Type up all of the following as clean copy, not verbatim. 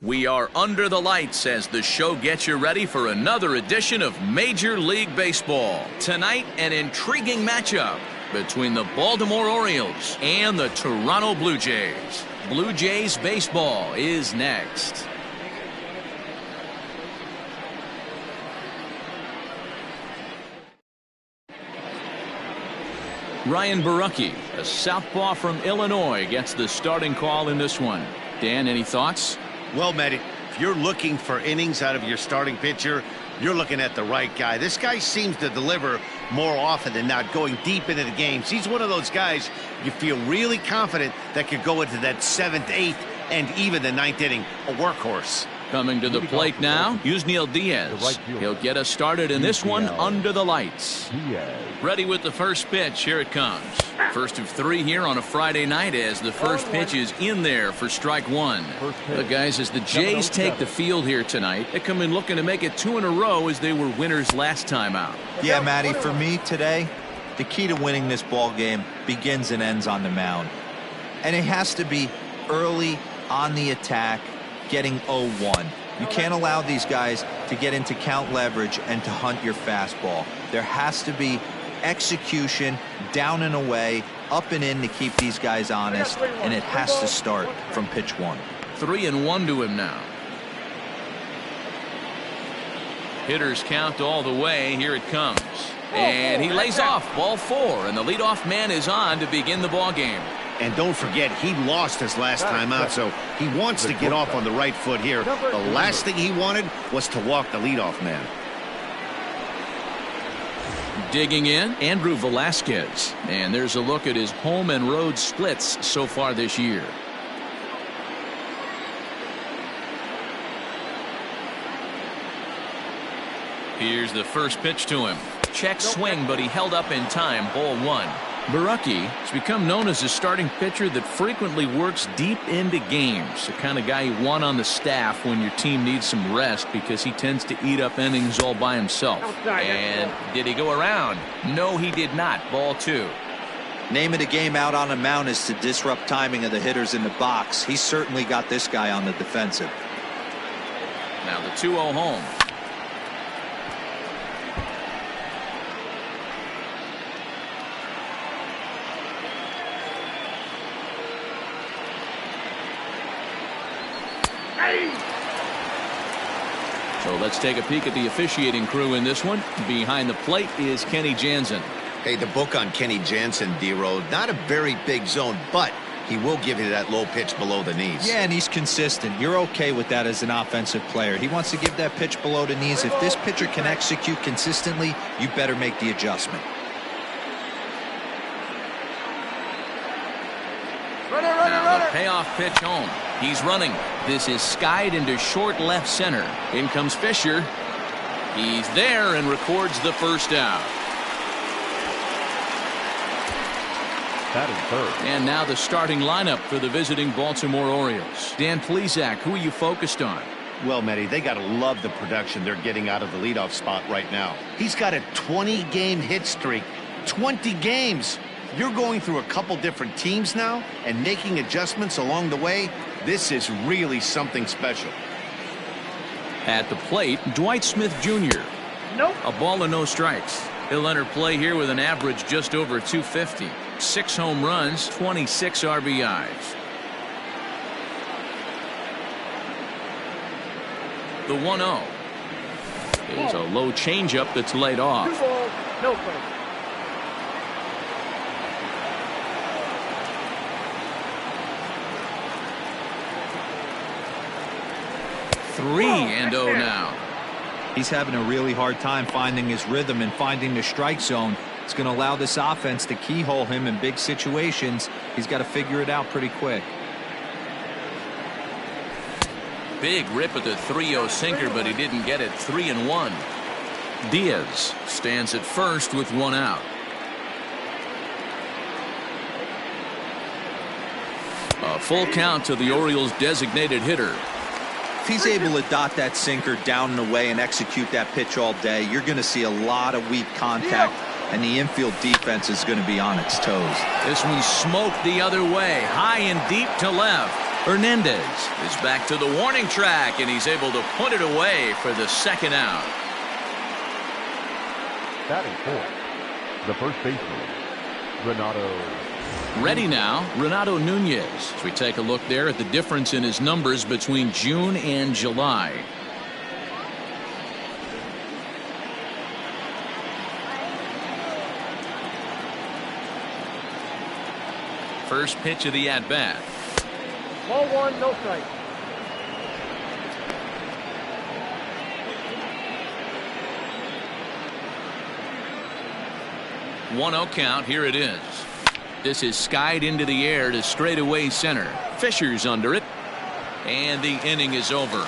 We are under the lights as the show gets you ready for another edition of Major League Baseball. Tonight, an intriguing matchup between the Baltimore Orioles and the Toronto Blue Jays. Blue Jays baseball is next. Ryan Barucki, a southpaw from Illinois, gets the starting call in this one. Dan, any thoughts? Well, Matt, if you're looking for innings out of your starting pitcher, you're looking at the right guy. This guy seems to deliver more often than not, going deep into the games. He's one of those guys you feel really confident that could go into that 7th, 8th, and even the 9th inning, a workhorse. Coming to the plate now, Hjelle Diaz. He'll get us started in this one under the lights. Ready with the first pitch. Here it comes. First of 3 here on a Friday night as the first pitch is in there for strike 1. But guys, as the Jays take the field here tonight, they come in looking to make it 2 in a row as they were winners last time out. Yeah, Matty, for me today, the key to winning this ball game begins and ends on the mound. And it has to be early on the attack, getting 0-1. You can't allow these guys to get into count leverage and to hunt your fastball. There has to be execution, down and away, up and in to keep these guys honest, and it has to start from pitch 1. 3-1 to him now. Hitters count all the way. Here it comes. And he lays off ball 4, and the leadoff man is on to begin the ball game. And don't forget, he lost his last time out, so he wants to get off on the right foot here. The last thing he wanted was to walk the leadoff man. Digging in, Andrew Velazquez. And there's a look at his home and road splits so far this year. Here's the first pitch to him. Check swing, but he held up in time. Ball 1. Barucki has become known as a starting pitcher that frequently works deep into games. The kind of guy you want on the staff when your team needs some rest because he tends to eat up innings all by himself. And did he go around? No, he did not. Ball 2. Name of the game out on a mound is to disrupt timing of the hitters in the box. He certainly got this guy on the defensive. Now the 2-0 home. So let's take a peek at the officiating crew in this one. Behind the plate is Kenny Jansen. Hey, the book on Kenny Jansen, D-Road, not a very big zone, but he will give you that low pitch below the knees. Yeah, and he's consistent. You're okay with that as an offensive player. He wants to give that pitch below the knees. If this pitcher can execute consistently, you better make the adjustment. Now the payoff pitch home. He's running. This is skied into short left center. In comes Fisher. He's there and records the first out. And now the starting lineup for the visiting Baltimore Orioles. Dan Plesac, who are you focused on? Well, Matty, they got to love the production they're getting out of the leadoff spot right now. He's got a 20-game hit streak. 20 games. You're going through a couple different teams now and making adjustments along the way. This is really something special. At the plate, Dwight Smith Jr. Nope. A ball and no strikes. He'll enter play here with an average just over 250. 6 home runs, 26 RBIs. The 1-0. There's a low changeup that's laid off. 2 balls, no strikes. Three and 0 now. He's having a really hard time finding his rhythm and finding the strike zone. It's going to allow this offense to keyhole him in big situations. He's got to figure it out pretty quick. Big rip at the 3-0 sinker, but he didn't get it. 3-1. Diaz stands at first with 1 out. A full count to the Orioles' designated hitter. If he's able to dot that sinker down and away and execute that pitch all day, you're going to see a lot of weak contact, and the infield defense is going to be on its toes. This one smoked the other way, high and deep to left. Hernandez is back to the warning track, and he's able to put it away for the second out. Batting fourth, the first baseman, Renato. Ready now, Renato Nunez. As we take a look there at the difference in his numbers between June and July. First pitch of the at-bat. Ball one, no strike. 1-0 count. Here it is. This is skied into the air to straightaway center. Fisher's under it. And the inning is over.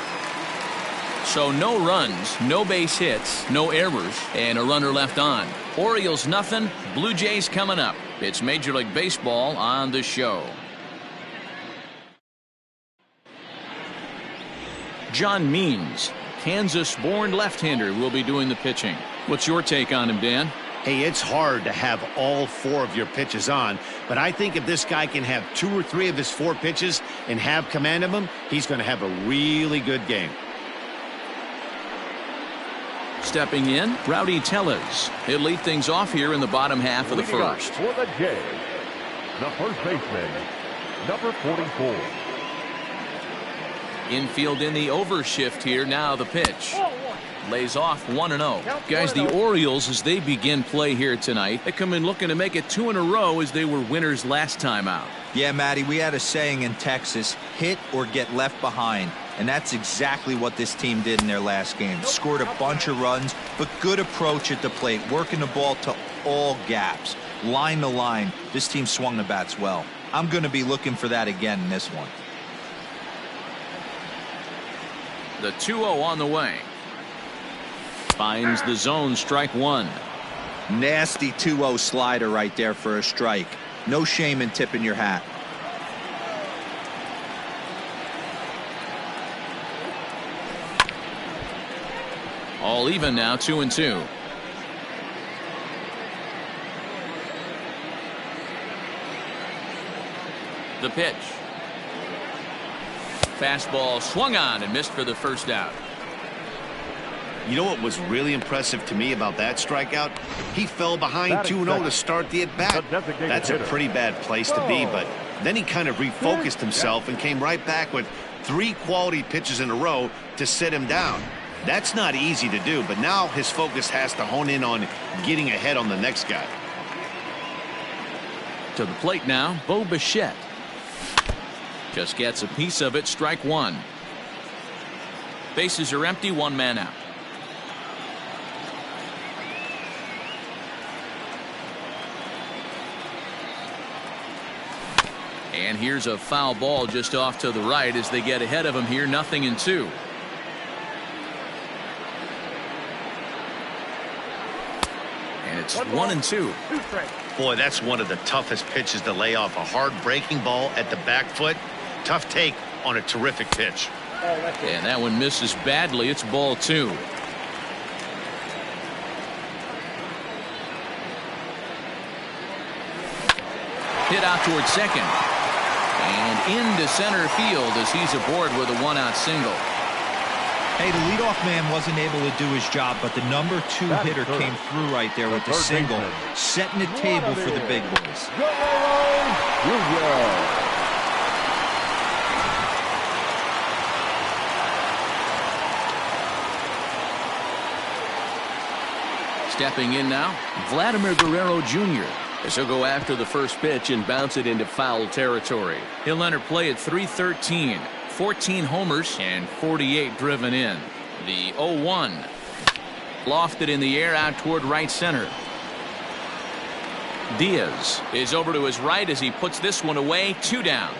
So no runs, no base hits, no errors, and a runner left on. Orioles nothing, Blue Jays coming up. It's Major League Baseball on the show. John Means, Kansas-born left-hander, will be doing the pitching. What's your take on him, Dan? Hey, it's hard to have all four of your pitches on, but I think if this guy can have 2 or 3 of his 4 pitches and have command of them, he's going to have a really good game. Stepping in, Rowdy Tellez. He'll lead things off here in the bottom half of the first. For the Jays, the first baseman, number 44. Infield in the overshift here. Now the pitch. Lays off 1-0. Guys, the Orioles, as they begin play here tonight, they come in looking to make it 2 in a row as they were winners last time out. Yeah, Matty, we had a saying in Texas, hit or get left behind. And that's exactly what this team did in their last game. Scored a bunch of runs, but good approach at the plate, working the ball to all gaps. Line to line, this team swung the bats well. I'm going to be looking for that again in this one. The 2-0 on the way. Finds the zone, strike one. Nasty 2-0 slider right there for a strike. No shame in tipping your hat. All even now, 2-2. The pitch. Fastball swung on and missed for the first out. You know what was really impressive to me about that strikeout? He fell behind 2-0 to start the at-bat. That's a pretty bad place to be, but then he kind of refocused himself and came right back with 3 quality pitches in a row to sit him down. That's not easy to do, but now his focus has to hone in on getting ahead on the next guy. To the plate now, Bo Bichette. Just gets a piece of it, strike one. Bases are empty, 1 man out. And here's a foul ball just off to the right as they get ahead of him here, 0-2. And it's 1-2. Boy, that's one of the toughest pitches to lay off. A hard breaking ball at the back foot. Tough take on a terrific pitch. And that one misses badly. It's ball 2. Hit out towards second. And into center field as he's aboard with a 1-out single. Hey, the leadoff man wasn't able to do his job, but the number 2 hitter came through right there with the single, setting the table for the big boys. Stepping in now, Vladimir Guerrero Jr. as he'll go after the first pitch and bounce it into foul territory. He'll enter play at .313, 14 homers and 48 driven in. The 0-1. Lofted in the air out toward right center. Diaz is over to his right as he puts this one away. 2 down.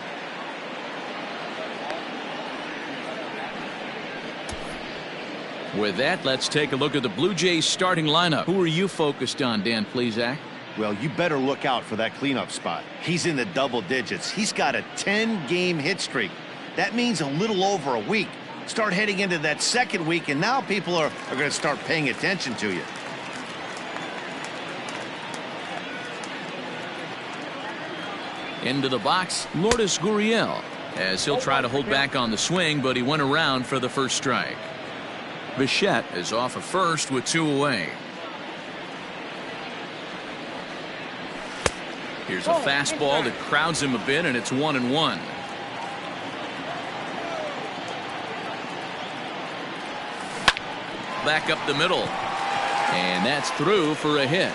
With that, let's take a look at the Blue Jays starting lineup. Who are you focused on, Dan Plesac? Well, you better look out for that cleanup spot. He's in the double digits. He's got a 10-game hit streak. That means a little over a week. Start heading into that second week, and now people are going to start paying attention to you. Into the box, Lourdes Gurriel. as he'll try to hold back on the swing, but he went around for the first strike. Bichette is off of first with 2 away. Here's a fastball that crowds him a bit, and it's 1-1. Back up the middle, and that's through for a hit.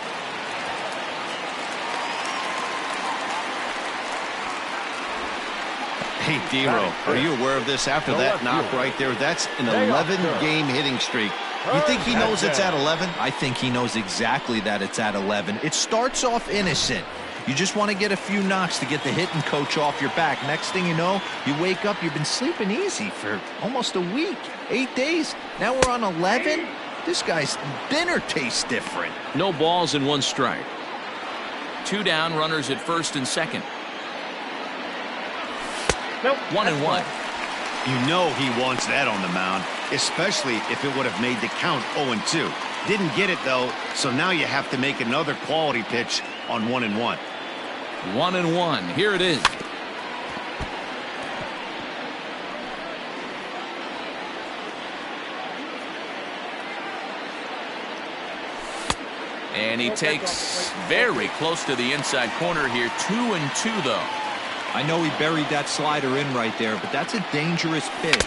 Hey, D-Row, are you aware of this? After that knock right there, that's an 11-game hitting streak. You think he knows it's at 11? I think he knows exactly that it's at 11. It starts off innocent. You just want to get a few knocks to get the hitting coach off your back. Next thing you know, you wake up, you've been sleeping easy for almost a week, 8 days. Now we're on 11. This guy's dinner tastes different. No balls and 1 strike. 2 down, runners at first and second. 1-1. You know he wants that on the mound, especially if it would have made the count 0-2. Didn't get it, though, so now you have to make another quality pitch on 1-1. 1-1. Here it is. And he takes very close to the inside corner here. 2-2, though. I know he buried that slider in right there, but that's a dangerous pitch.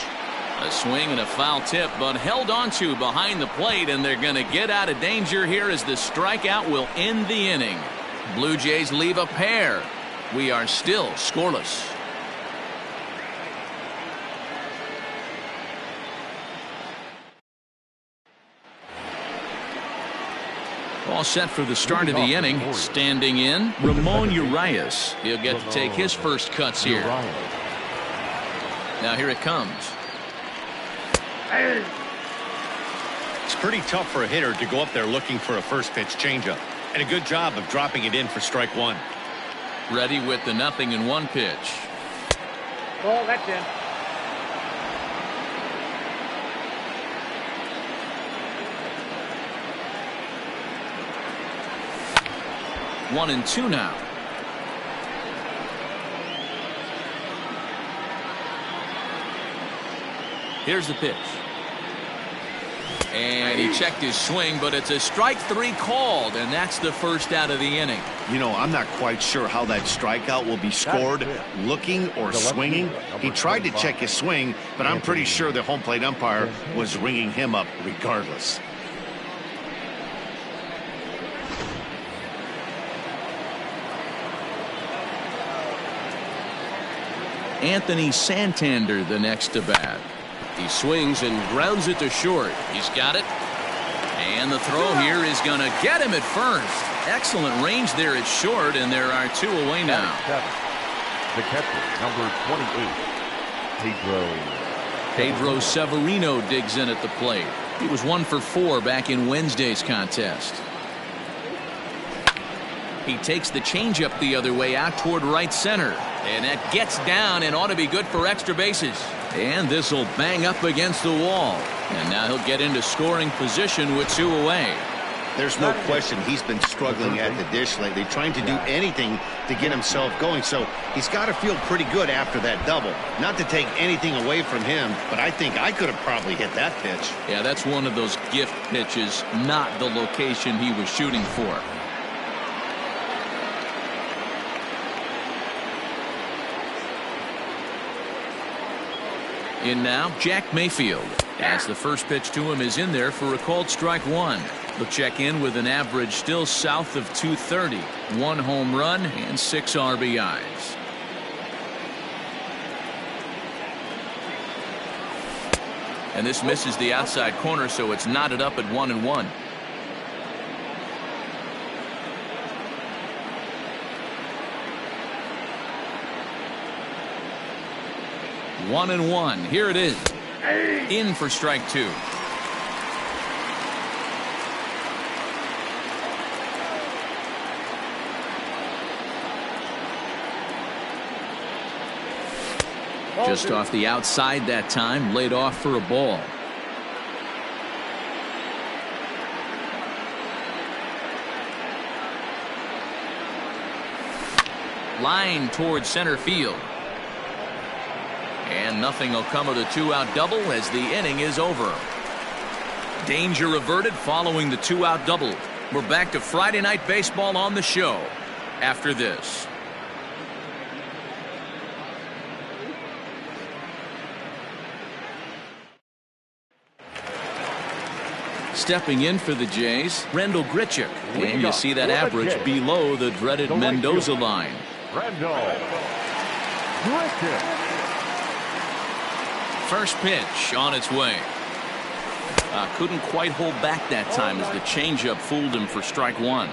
A swing and a foul tip, but held onto behind the plate, and they're going to get out of danger here as the strikeout will end the inning. Blue Jays leave a pair. We are still scoreless. All set for the start of the inning. Standing in, Ramon Urias. He'll get to take his first cuts here. Now here it comes. It's pretty tough for a hitter to go up there looking for a first pitch changeup. And a good job of dropping it in for strike 1. Ready with the 0-1 pitch. Oh, that's in. One and 2 now. Here's the pitch. And he checked his swing, but it's a strike 3 called, and that's the first out of the inning. You know, I'm not quite sure how that strikeout will be scored, looking or swinging. He tried to check his swing, but I'm pretty sure the home plate umpire was ringing him up regardless. Anthony Santander the next to bat. He swings and grounds it to short. He's got it. And the throw here is going to get him at first. Excellent range there at short, and there are 2 away now. The catcher, number 28, Pedro Severino digs in at the plate. He was 1 for 4 back in Wednesday's contest. He takes the changeup the other way out toward right center. And that gets down and ought to be good for extra bases. And this will bang up against the wall. And now he'll get into scoring position with 2 away. There's no question he's been struggling at the dish lately, trying to do anything to get himself going. So he's got to feel pretty good after that double. Not to take anything away from him, but I think I could have probably hit that pitch. Yeah, that's one of those gift pitches, not the location he was shooting for. In now, Jack Mayfield, as the first pitch to him is in there for a called strike 1. He'll check in with an average still south of 230, 1 home run and 6 RBIs. And this misses the outside corner, so it's knotted up at 1-1. One and 1. Here it is. In for strike 2. Just off the outside that time, laid off for a ball. Line towards center field. And nothing will come of the 2-out double as the inning is over. Danger averted following the 2-out double. We're back to Friday Night Baseball on the show after this. Stepping in for the Jays, Rendell Grichuk. And you see that average below the dreaded Mendoza line. Rendell Grichuk. First pitch on its way. Couldn't quite hold back that time as the changeup fooled him for strike one.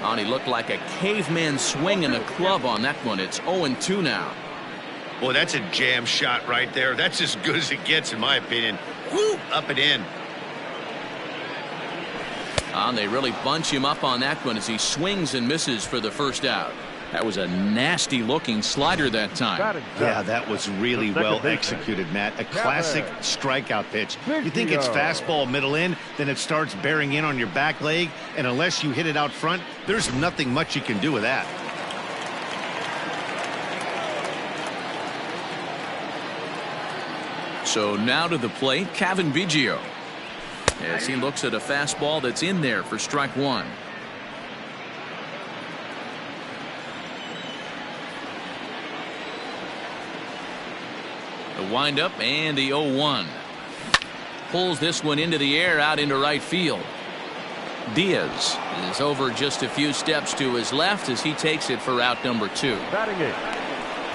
And he looked like a caveman swinging a club on that one. It's 0-2 now. Boy, that's a jam shot right there. That's as good as it gets, in my opinion. Woo, up and in. And they really bunch him up on that one as he swings and misses for the first out. That was a nasty looking slider that time. Yeah, that was really well executed, Matt. A classic strikeout pitch. You think it's fastball middle in, then it starts bearing in on your back leg, and unless you hit it out front, there's nothing much you can do with that. So now to the plate, Cavan Biggio, as he looks at a fastball that's in there for strike one. The windup and the 0-1. Pulls this one into the air out into right field. Diaz is over just a few steps to his left as he takes it for out number 2. Batting it,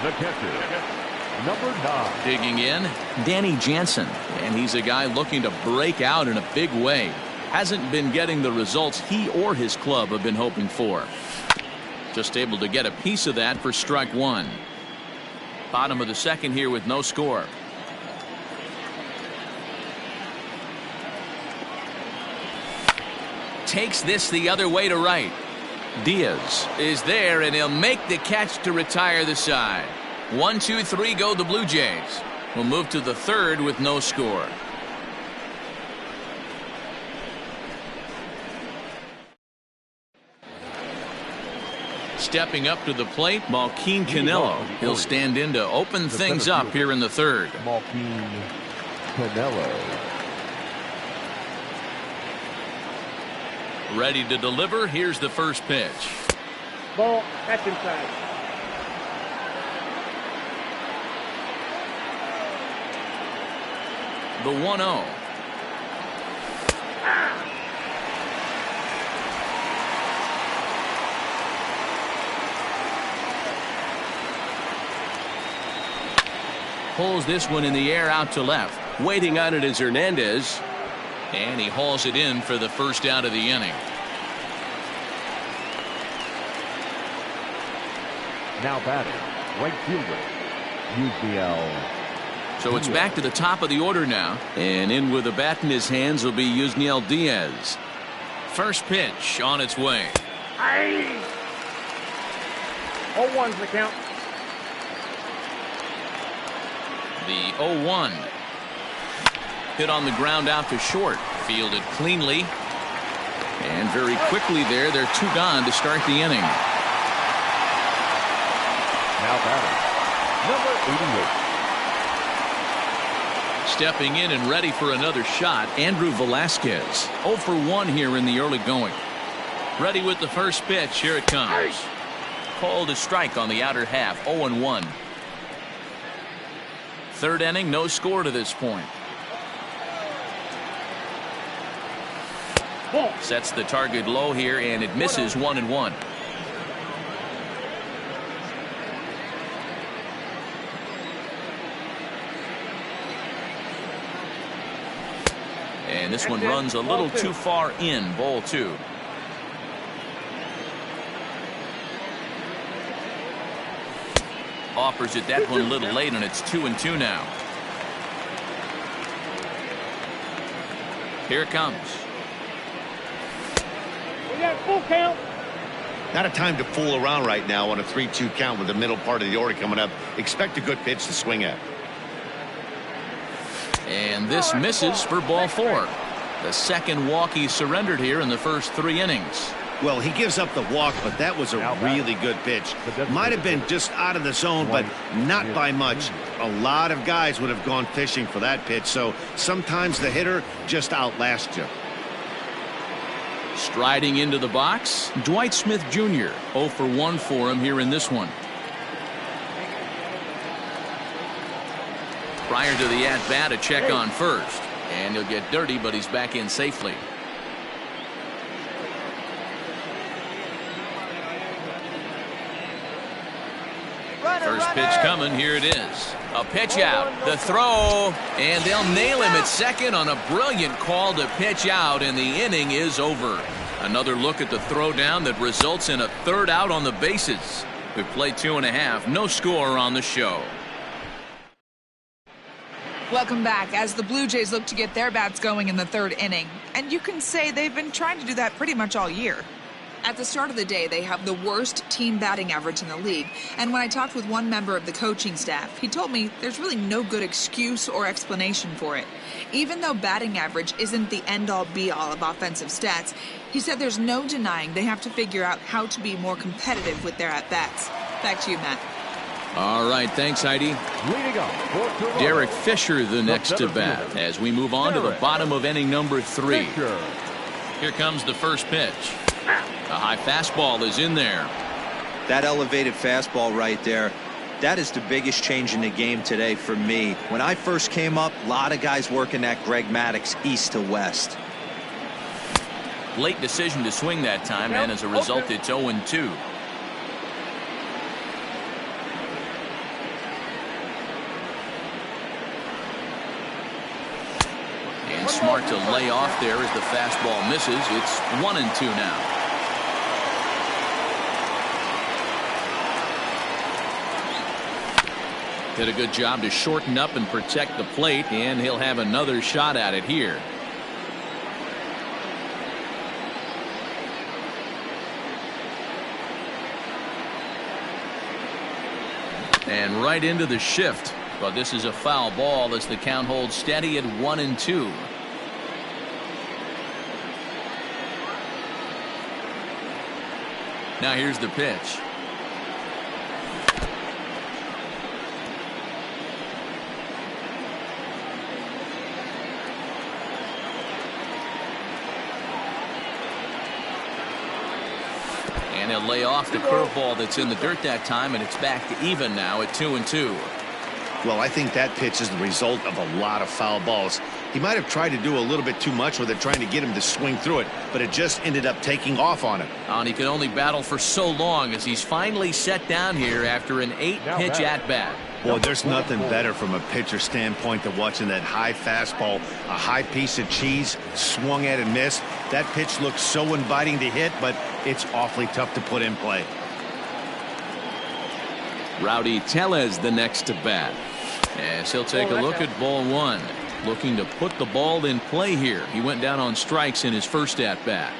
the catcher, number 9. Digging in, Danny Jansen, and he's a guy looking to break out in a big way. Hasn't been getting the results he or his club have been hoping for. Just able to get a piece of that for strike one. Bottom of the second here with no score. Takes this the other way to right. Diaz is there, and he'll make the catch to retire the side. 1, 2, 3 go the Blue Jays. We'll move to the third with no score. Stepping up to the plate, Malquin Canelo. He'll stand in to open things up here in the third. Malquin Canelo. Ready to deliver. Here's the first pitch. Ball. That's inside. The 1-0. Pulls this one in the air out to left. Waiting on it is Hernandez. And he hauls it in for the first out of the inning. Now batting, right fielder, UBL. So it's back to the top of the order now. And in with a bat in his hands will be Yusniel Diaz. First pitch on its way. 0-1's the count. The 0-1. Hit on the ground out to short. Fielded cleanly. And very quickly there, they're 2 gone to start the inning. Now batting, number 88. Stepping in and ready for another shot, Andrew Velasquez. 0 for 1 here in the early going. Ready with the first pitch. Here it comes. Called a strike on the outer half. 0-1. Third inning, no score to this point. Sets the target low here, and it misses 1-1. And this one runs a little too far in. Ball 2. Offers it that one a little late, and it's 2-2 now. Here it comes. We got full count. Not a time to fool around right now on a 3-2 count with the middle part of the order coming up. Expect a good pitch to swing at. And this misses for ball 4. The second walk he surrendered here in the first 3 innings. Well, he gives up the walk, but that was a really good pitch. Might have been just out of the zone, but not by much. A lot of guys would have gone fishing for that pitch, so sometimes the hitter just outlasts you. Striding into the box, Dwight Smith Jr. 0 for 1 for him here in this one. Prior to the at-bat, a check on first. And he'll get dirty, but he's back in safely. First pitch coming. Here it is. A pitch out. The throw. And they'll nail him at second on a brilliant call to pitch out, and the inning is over. Another look at the throw down that results in a 3rd out on the bases. We've played 2.5. No score on the show. Welcome back as the Blue Jays look to get their bats going in the 3rd inning. And you can say they've been trying to do that pretty much all year. At the start of the day, they have the worst team batting average in the league. And when I talked with one member of the coaching staff, he told me there's really no good excuse or explanation for it. Even though batting average isn't the end-all be-all of offensive stats, he said there's no denying they have to figure out how to be more competitive with their at-bats. Back to you, Matt. All right, thanks, Heidi. Derek Fisher the next to bat as we move on to the bottom of inning number 3. Here comes the first pitch. A high fastball is in there. That elevated fastball right there, that is the biggest change in the game today for me. When I first came up, a lot of guys working that Greg Maddux east to west. Late decision to swing that time, and as a result, it's 0-2. And smart to lay off there as the fastball misses. It's 1-2 now. Did a good job to shorten up and protect the plate, and he'll have another shot at it here. And right into the shift. But this is a foul ball as the count holds steady at 1-2. Now here's the pitch. And he'll lay off the curveball that's in the dirt that time, and it's back to even now at 2-2. Well, I think that pitch is the result of a lot of foul balls. He might have tried to do a little bit too much with it, trying to get him to swing through it, but it just ended up taking off on him. And he could only battle for so long as he's finally set down here after an 8-pitch at-bat. Boy, there's nothing better from a pitcher standpoint than watching that high fastball, a high piece of cheese, swung at and missed. That pitch looks so inviting to hit, but it's awfully tough to put in play. Rowdy Tellez the next to bat. As he'll take a look at ball 1. Looking to put the ball in play here. He went down on strikes in his first at-bat.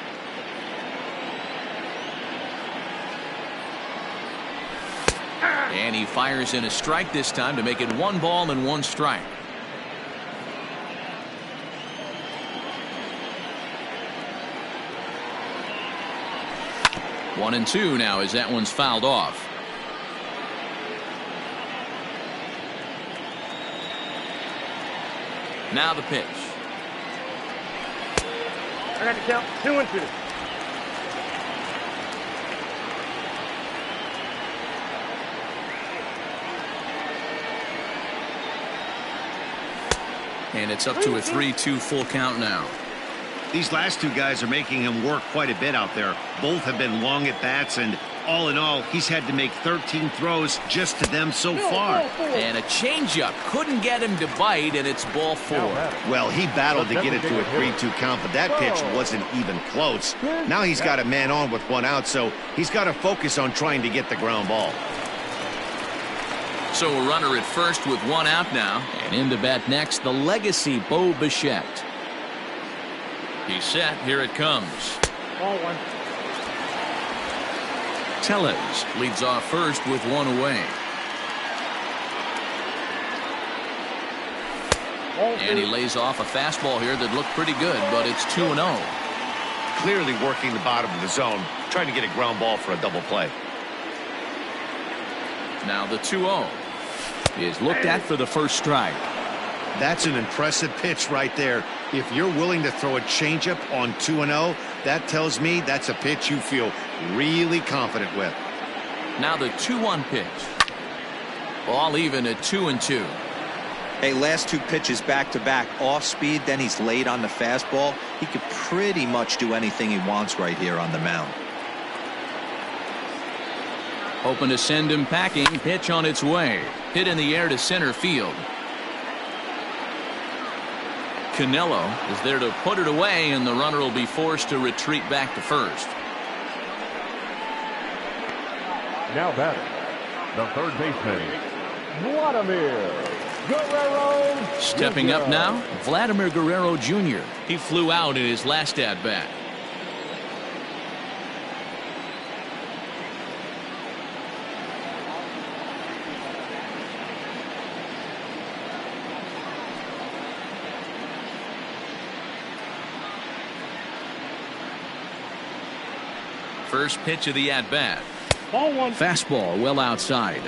And he fires in a strike this time to make it 1 ball and 1 strike. One and 2 now as that one's fouled off. Now the pitch. I got to count 2-2. And it's up to a 3-2 full count now. These last two guys are making him work quite a bit out there. Both have been long at bats, and all in all, he's had to make 13 throws just to them so far. And a changeup couldn't get him to bite, and it's ball 4. Well, he battled to get it to a 3-2 count, but that pitch wasn't even close. Now he's got a man on with 1 out, so he's got to focus on trying to get the ground ball. So a runner at first with 1 out now. And in to bat next, the legacy Bo Bichette. He's set. Here it comes. Ball 1. Tellez leads off first with 1 away. And he lays off a fastball here that looked pretty good, but it's 2-0. Clearly working the bottom of the zone, trying to get a ground ball for a double play. Now the 2-0 is looked at for the first strike. That's an impressive pitch right there. If you're willing to throw a changeup on 2-0, that tells me that's a pitch you feel really confident with. Now the 2-1 pitch. All even at 2-2. Hey, last two pitches back-to-back, off speed, then he's late on the fastball. He could pretty much do anything he wants right here on the mound. Hoping to send him packing. Pitch on its way. Hit in the air to center field. Canelo is there to put it away, and the runner will be forced to retreat back to first. Now batting, the third baseman, Vladimir Guerrero. Stepping up now, Vladimir Guerrero Jr. He flew out in his last at-bat. First pitch of the at-bat. Ball one. Fastball well outside.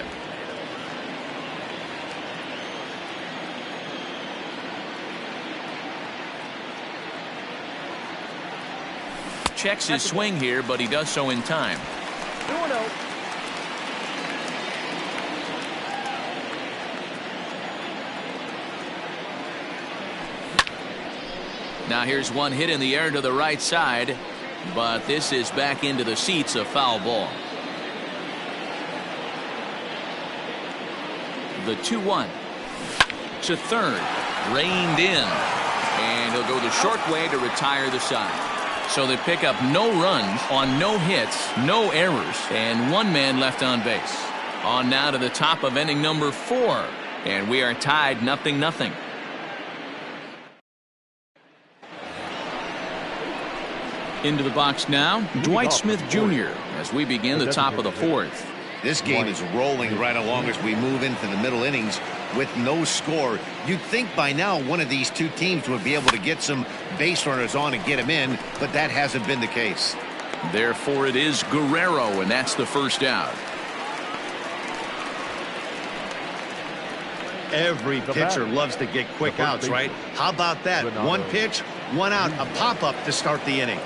Checks his swing here, but he does so in time. 2-0. Now here's one hit in the air to the right side, but this is back into the seats, a foul ball. The 2-1 to third, reined in, and he'll go the short way to retire the side. So they pick up no runs on no hits, no errors, and one man left on base. On now to the top of inning number 4, and we are tied 0-0. Into the box now, Dwight Smith Jr. as we begin the top of the 4th. This game is rolling right along as we move into the middle innings with no score. You'd think by now one of these two teams would be able to get some base runners on and get them in, but that hasn't been the case. Therefore it is Guerrero, and that's the first out. Every pitcher loves to get quick outs, right? How about that? One pitch, one out, a pop-up to start the inning.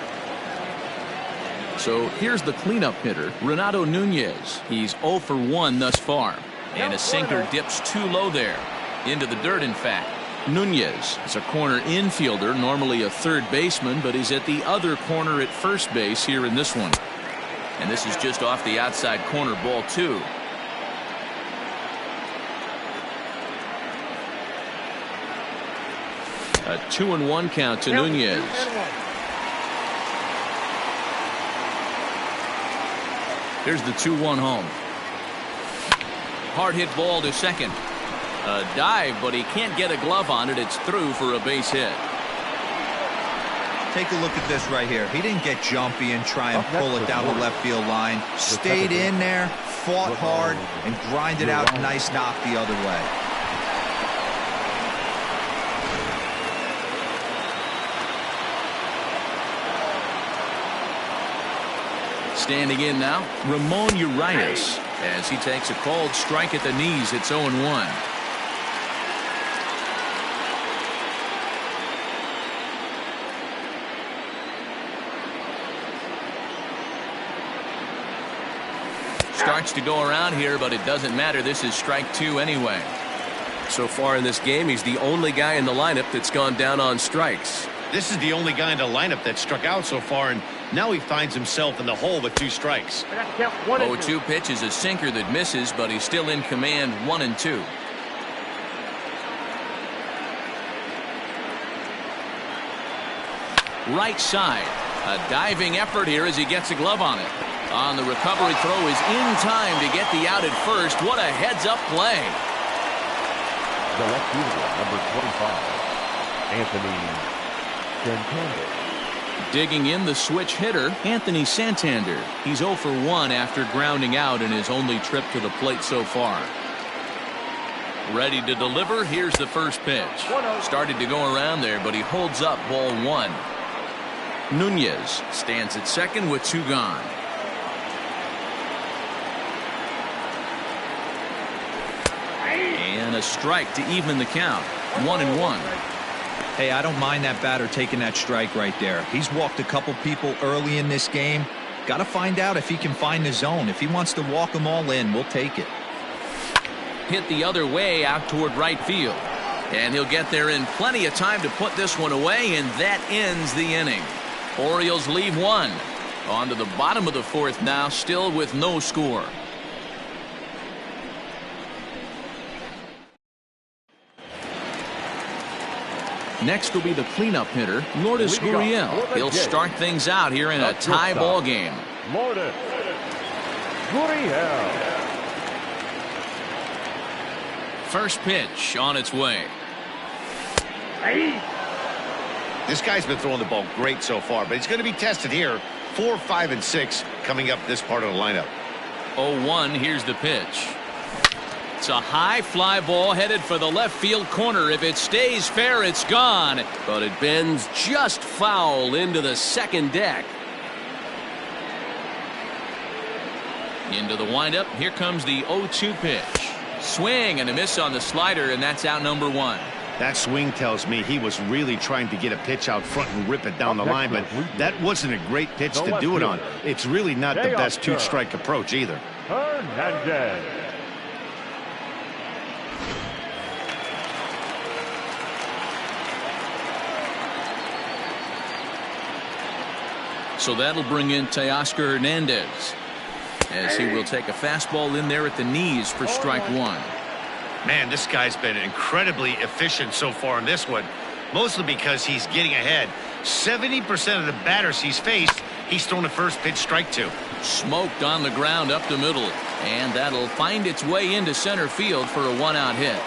So here's the cleanup hitter, Renato Nunez. He's 0 for 1 thus far. And a sinker dips too low there. Into the dirt, in fact. Nunez is a corner infielder, normally a third baseman, but he's at the other corner at first base here in this one. And this is just off the outside corner, ball 2. A 2-1 count to Nunez. Here's the 2-1 home. Hard hit ball to second. A dive, but he can't get a glove on it. It's through for a base hit. Take a look at this right here. He didn't get jumpy and try and pull it down the left field line. Stayed in there, fought hard, and grinded out a nice knock the other way. Standing in now, Ramon Urias, as he takes a called strike at the knees. It's 0-1. Starts to go around here, but it doesn't matter. This is strike 2 anyway. So far in this game, he's the only guy in the lineup that's gone down on strikes. This is the only guy in the lineup that struck out so far, and now he finds himself in the hole with 2 strikes. 0-2 pitch is a sinker that misses, but he's still in command. 1-2. Right side. A diving effort here as he gets a glove on it. On the recovery throw is in time to get the out at first. What a heads-up play. The left fielder, number 25, Anthony Santander. Digging in the switch hitter, Anthony Santander. He's 0 for 1 after grounding out in his only trip to the plate so far. Ready to deliver. Here's the first pitch. Started to go around there, but he holds up ball one. Nunez stands at second with two gone. And a strike to even the count. 1-1. Hey, I don't mind that batter taking that strike right there. He's walked a couple people early in this game. Got to find out if he can find the zone. If he wants to walk them all in, we'll take it. Hit the other way out toward right field. And he'll get there in plenty of time to put this one away, and that ends the inning. Orioles leave one. On to the bottom of the fourth now, still with no score. Next will be the cleanup hitter, Lourdes Gurriel. He'll start things out here in a tie ball game. Lourdes Gurriel. First pitch on its way. This guy's been throwing the ball great so far, but he's going to be tested here. 4, 5, and 6 coming up this part of the lineup. 0-1. Here's the pitch. It's a high fly ball headed for the left field corner. If it stays fair, it's gone. But it bends just foul into the second deck. Into the windup. Here comes the 0-2 pitch. Swing and a miss on the slider, and that's out number one. That swing tells me he was really trying to get a pitch out front and rip it down the line, but that wasn't a great pitch to do it on. It's really not the best two-strike approach either. Hernandez. So that'll bring in Teoscar Hernandez, as he will take a fastball in there at the knees for strike one. Man, this guy's been incredibly efficient so far in this one, mostly because he's getting ahead. 70% of the batters he's faced, he's thrown a first pitch strike to. Smoked on the ground up the middle, and that'll find its way into center field for a one-out hit.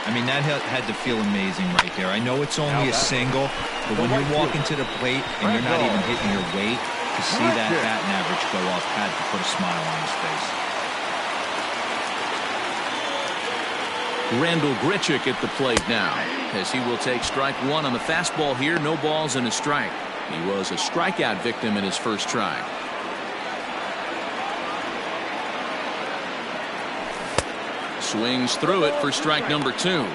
I mean, that had to feel amazing right there. I know it's only a single, but when you're walking to the plate and you're not even hitting your weight, to see that batting average go up had to put a smile on his face. Randall Grichuk at the plate now, as he will take strike one on the fastball here. No balls and a strike. He was a strikeout victim in his first try. Swings through it for strike number two.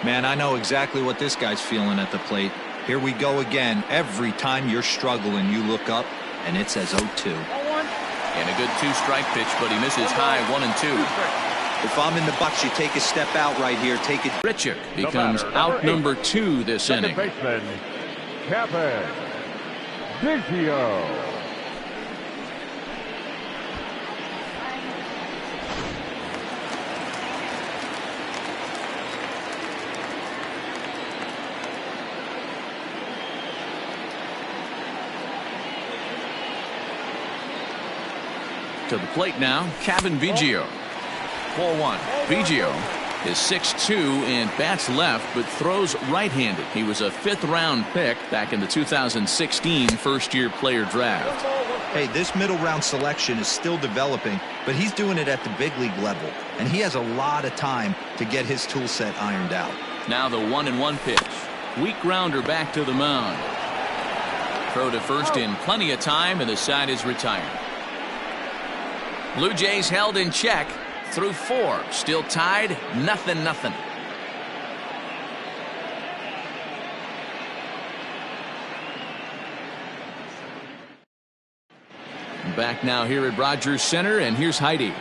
Man, I know exactly what this guy's feeling at the plate. Here we go again. Every time you're struggling, you look up, and it says 0-2. And a good two-strike pitch, but he misses high 1 and 2. If I'm in the box, you take a step out right here. Take it. Grichuk becomes out number 2 this inning. Baseman, Kevin Biggio. To the plate now, Kevin Biggio. Ball one. Biggio is 6'2" and bats left, but throws right-handed. He was a 5th-round pick back in the 2016 first-year player draft. Hey, this middle-round selection is still developing, but he's doing it at the big league level, and he has a lot of time to get his tool set ironed out. Now the 1-1 pitch. Weak grounder back to the mound. Throw to first in plenty of time, and the side is retired. Blue Jays held in check through 4. Still tied, 0-0. Back now here at Rogers Center, and here's Heidi.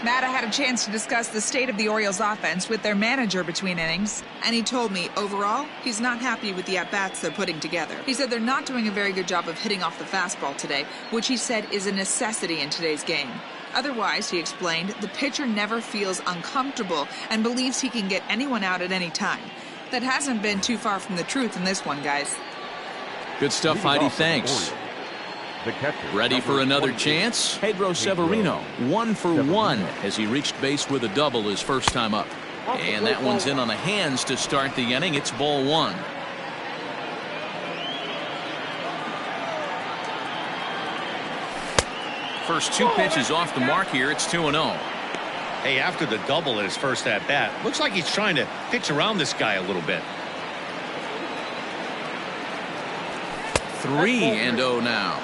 Matt, I had a chance to discuss the state of the Orioles offense with their manager between innings, and he told me overall he's not happy with the at-bats they're putting together. He said they're not doing a very good job of hitting off the fastball today, which he said is a necessity in today's game. Otherwise, he explained, the pitcher never feels uncomfortable and believes he can get anyone out at any time. That hasn't been too far from the truth in this one, guys. Good stuff, Heidi. Thanks. Ready for another chance? Pedro Severino, 1 for 1 as he reached base with a double his first time up. And that one's in on the hands to start the inning. It's ball 1. First 2 pitches off the mark here. It's 2-0. Hey, after the double in his first at-bat, looks like he's trying to pitch around this guy a little bit. 3-0 now.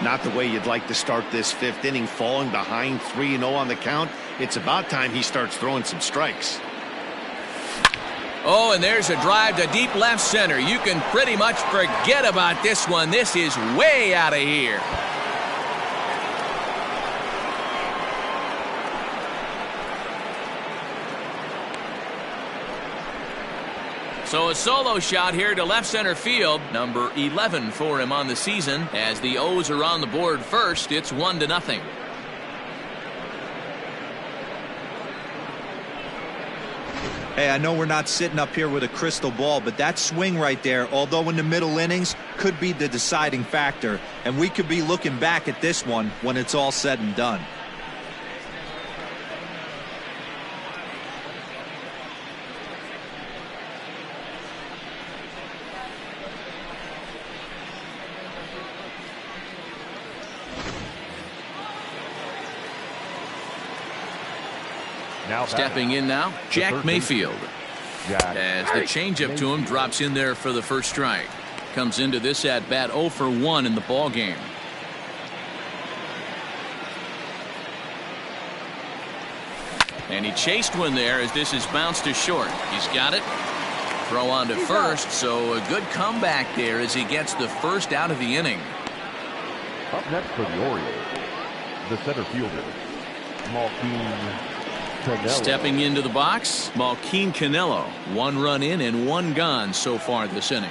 Not the way you'd like to start this fifth inning, falling behind 3-0 on the count. It's about time he starts throwing some strikes. Oh, and there's a drive to deep left center. You can pretty much forget about this one. This is way out of here. So a solo shot here to left center field. Number 11 for him on the season. As the O's are on the board first, it's 1-0. Hey, I know we're not sitting up here with a crystal ball, but that swing right there, although in the middle innings, could be the deciding factor. And we could be looking back at this one when it's all said and done. Now Stepping in now, Jack Mayfield. As the changeup to him drops in there for the first strike. Comes into this at bat 0 for 1 in the ball game. And he chased one there as this is bounced to short. He's got it. Throw on to first, so a good comeback there as he gets the first out of the inning. Up next for the Orioles, the center fielder, Malkin. Stepping into the box, Malkin Canelo. 1 run in and 1 gone so far this inning.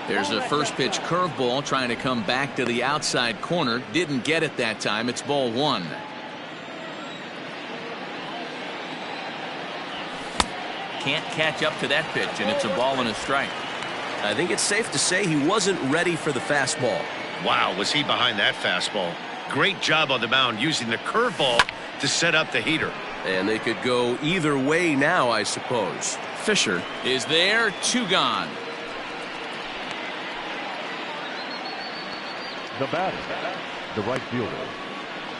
There's a first pitch curveball trying to come back to the outside corner. Didn't get it that time. It's ball 1. Can't catch up to that pitch, and it's a ball and a strike. I think it's safe to say he wasn't ready for the fastball. Wow, was he behind that fastball? Great job on the mound using the curveball to set up the heater. And they could go either way now, I suppose. Fisher is there, 2 gone. The batter, the right fielder,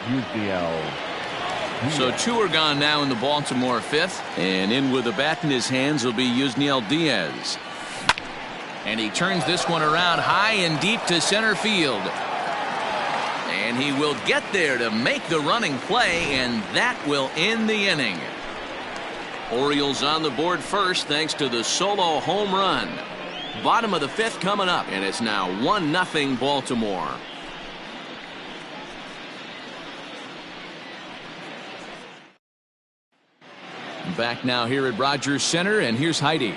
Hjelle. So 2 are gone now in the Baltimore 5th. And in with the bat in his hands will be Hjelle Diaz. And he turns this one around high and deep to center field. And he will get there to make the running play, and that will end the inning. Orioles on the board first thanks to the solo home run. Bottom of the 5th coming up, and it's now 1-0 Baltimore. Back now here at Rogers Center, and here's Heidi.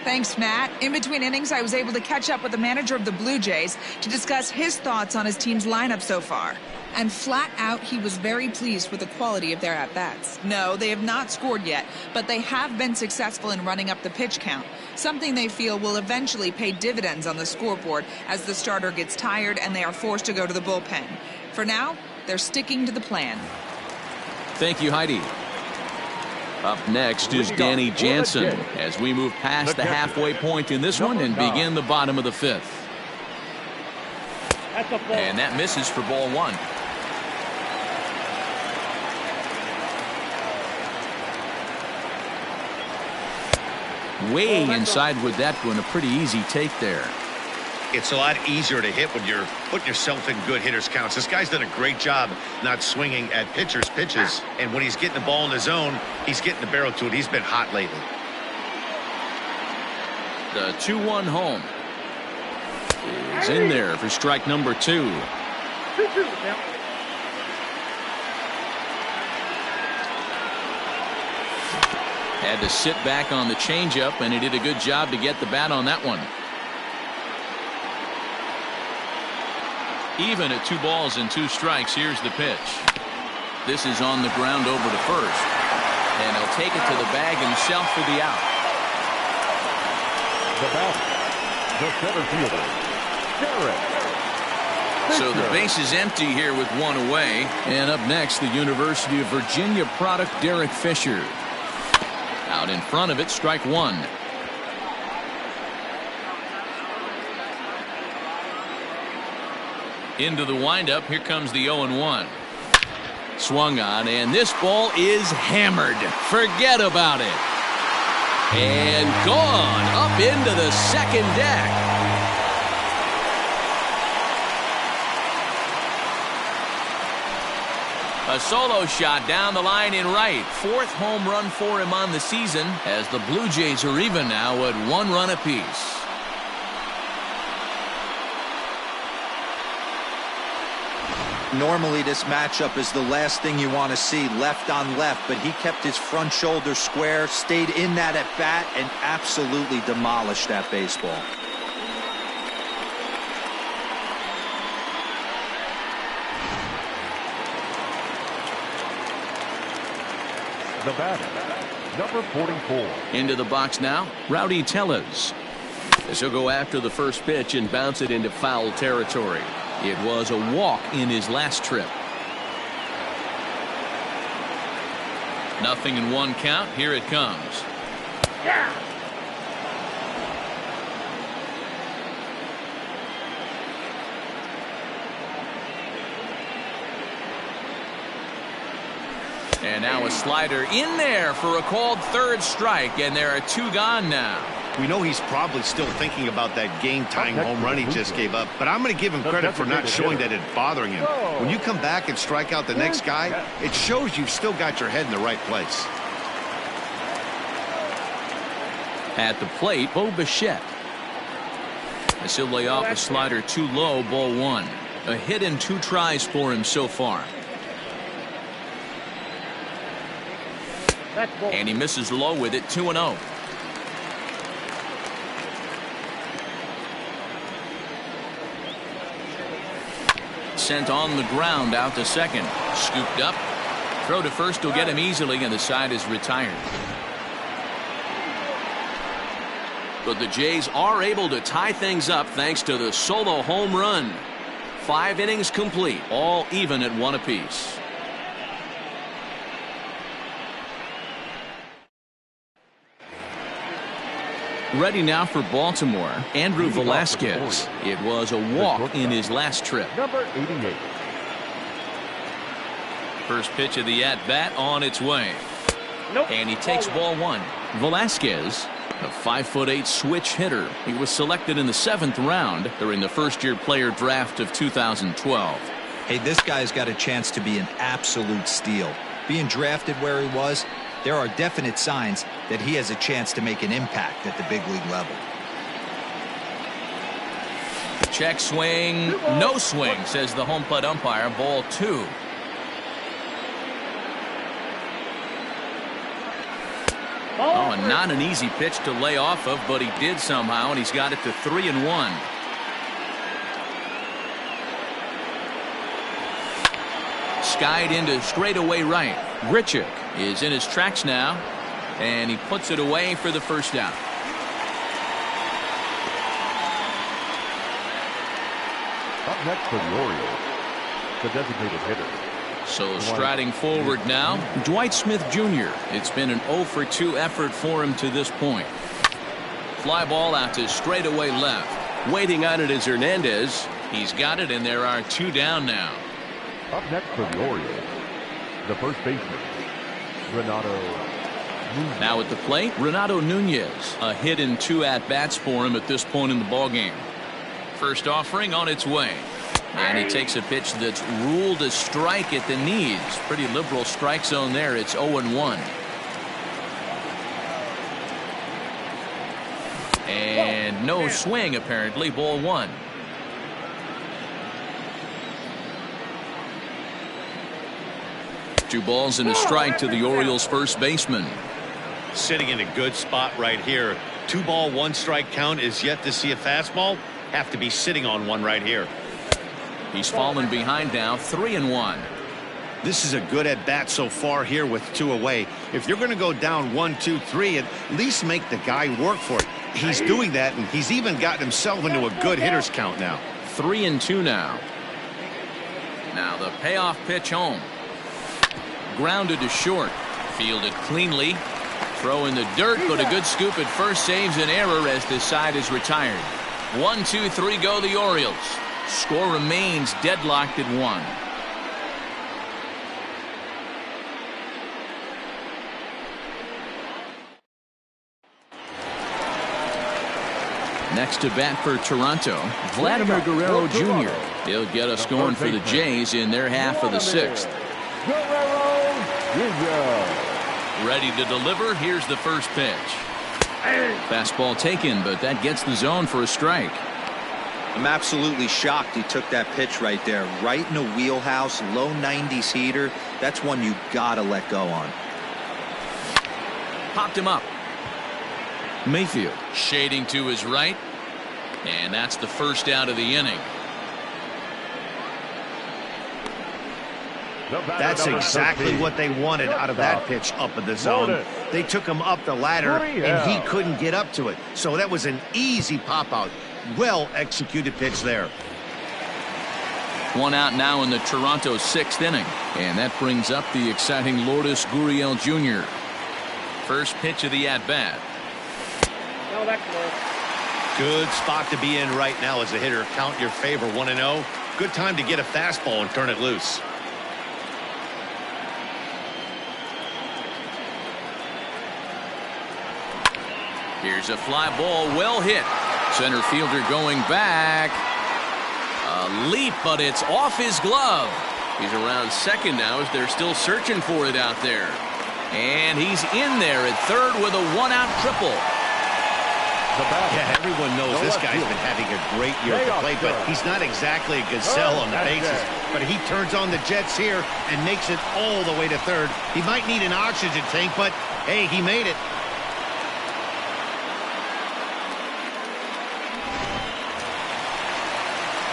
Thanks, Matt. In between innings, I was able to catch up with the manager of the Blue Jays to discuss his thoughts on his team's lineup so far. And flat out, he was very pleased with the quality of their at-bats. No, they have not scored yet, but they have been successful in running up the pitch count, something they feel will eventually pay dividends on the scoreboard as the starter gets tired and they are forced to go to the bullpen. For now, they're sticking to the plan. Thank you, Heidi. Up next is Danny Jansen as we move past the halfway point in this one and begin the bottom of the 5th. And that misses for ball 1. Way inside with that one. A pretty easy take there. It's a lot easier to hit when you're putting yourself in good hitters' counts. This guy's done a great job not swinging at pitchers' pitches. And when he's getting the ball in the zone, he's getting the barrel to it. He's been hot lately. The 2-1 home is in there for strike number 2. Had to sit back on the changeup, and he did a good job to get the bat on that one. Even at 2 balls and 2 strikes, here's the pitch. This is on the ground over to first. And he'll take it to the bag himself for the out. The batter, the center fielder, Derek. So the base is empty here with 1 away. And up next, the University of Virginia product, Derek Fisher. Out in front of it, strike 1. Into the windup. Here comes the 0-1. Swung on, and this ball is hammered. Forget about it. And gone up into the second deck. A solo shot down the line in right. 4th home run for him on the season, as the Blue Jays are even now at 1 run apiece. Normally this matchup is the last thing you want to see, left on left, but he kept his front shoulder square, stayed in that at bat, and absolutely demolished that baseball. The batter, number 44. Into the box now, Rowdy Tellez. As he'll go after the first pitch and bounce it into foul territory. It was a walk in his last trip. 0-1 count. Here it comes. And now a slider in there for a called 3rd strike, and there are 2 gone now. We know he's probably still thinking about that game-tying home run he just gave up, but I'm going to give him credit for not showing that it's bothering him. When you come back and strike out the next guy, it shows you've still got your head in the right place. At the plate, Bo Bichette. As he'll lay off a slider too low, ball 1. A hit and 2 tries for him so far. And he misses low with it, 2-0. Sent on the ground out to second. Scooped up. Throw to first will get him easily, and the side is retired. But the Jays are able to tie things up thanks to the solo home run. 5 innings complete, all even at 1 apiece. Ready now for Baltimore, Andrew Velasquez. It was a walk in his last trip. Number 88. First pitch of the at-bat on its way. Nope. And he takes ball 1. Velasquez, a 5'8" switch hitter. He was selected in the 7th round during the first-year player draft of 2012. Hey, this guy's got a chance to be an absolute steal. Being drafted where he was, there are definite signs that he has a chance to make an impact at the big league level. Check swing, no swing, says the home plate umpire. Ball 2. Oh, and not an easy pitch to lay off of, but he did somehow, and he's got it to 3-1. Skied into straightaway right. Grichuk is in his tracks now, and he puts it away for the first out. Up next for the Orioles, the designated hitter. So striding forward now, Dwight Smith Jr. It's been an 0-for-2 effort for him to this point. Fly ball out to straightaway left. Waiting on it is Hernandez. He's got it, and there are 2 down now. Up next for the Orioles, the first baseman, Renato Nunez. Now at the plate, Renato Nunez. A hit and 2 at-bats for him at this point in the ballgame. First offering on its way. And he takes a pitch that's ruled a strike at the knees. Pretty liberal strike zone there. It's 0-1. And no swing, apparently. Ball 1. Two balls and a strike to the Orioles first baseman. Sitting in a good spot right here. 2 ball, 1 strike count is yet to see a fastball. Have to be sitting on one right here. He's fallen behind now, 3-1. This is a good at bat so far here with 2 away. If you're going to go down 1, 2, 3, at least make the guy work for it. He's doing that, and he's even gotten himself into a good hitter's count now. 3-2 now. Now the payoff pitch home. Grounded to short. Fielded cleanly. Throw in the dirt, but a good scoop at first saves an error as this side is retired. 1, 2, 3 go the Orioles. Score remains deadlocked at 1. Next to bat for Toronto, Vladimir Guerrero Jr. He'll get us going for the Jays in their half of the 6th. Ready to deliver. Here's the first pitch. Fastball taken, but that gets the zone for a strike. I'm absolutely shocked he took that pitch right there. Right in the wheelhouse, low 90s heater. That's one you gotta let go on. Popped him up. Mayfield shading to his right. And that's the first out of the inning. That's exactly what they wanted out of that pitch up in the zone. They took him up the ladder, and he couldn't get up to it. So that was an easy pop-out. Well-executed pitch there. One out now in the Toronto 6th inning. And that brings up the exciting Lourdes Gurriel Jr. First pitch of the at-bat. No, that's close. Good spot to be in right now as a hitter. Count your favor 1-0. Good time to get a fastball and turn it loose. Here's a fly ball, well hit. Center fielder going back. A leap, but it's off his glove. He's around second now as they're still searching for it out there. And he's in there at third with a one-out triple. Yeah, everyone knows this guy's been having a great year at the plate, but he's not exactly a gazelle on the bases. But he turns on the Jets here and makes it all the way to third. He might need an oxygen tank, but hey, he made it.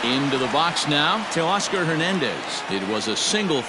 Into the box now to Oscar Hernandez. It was a single.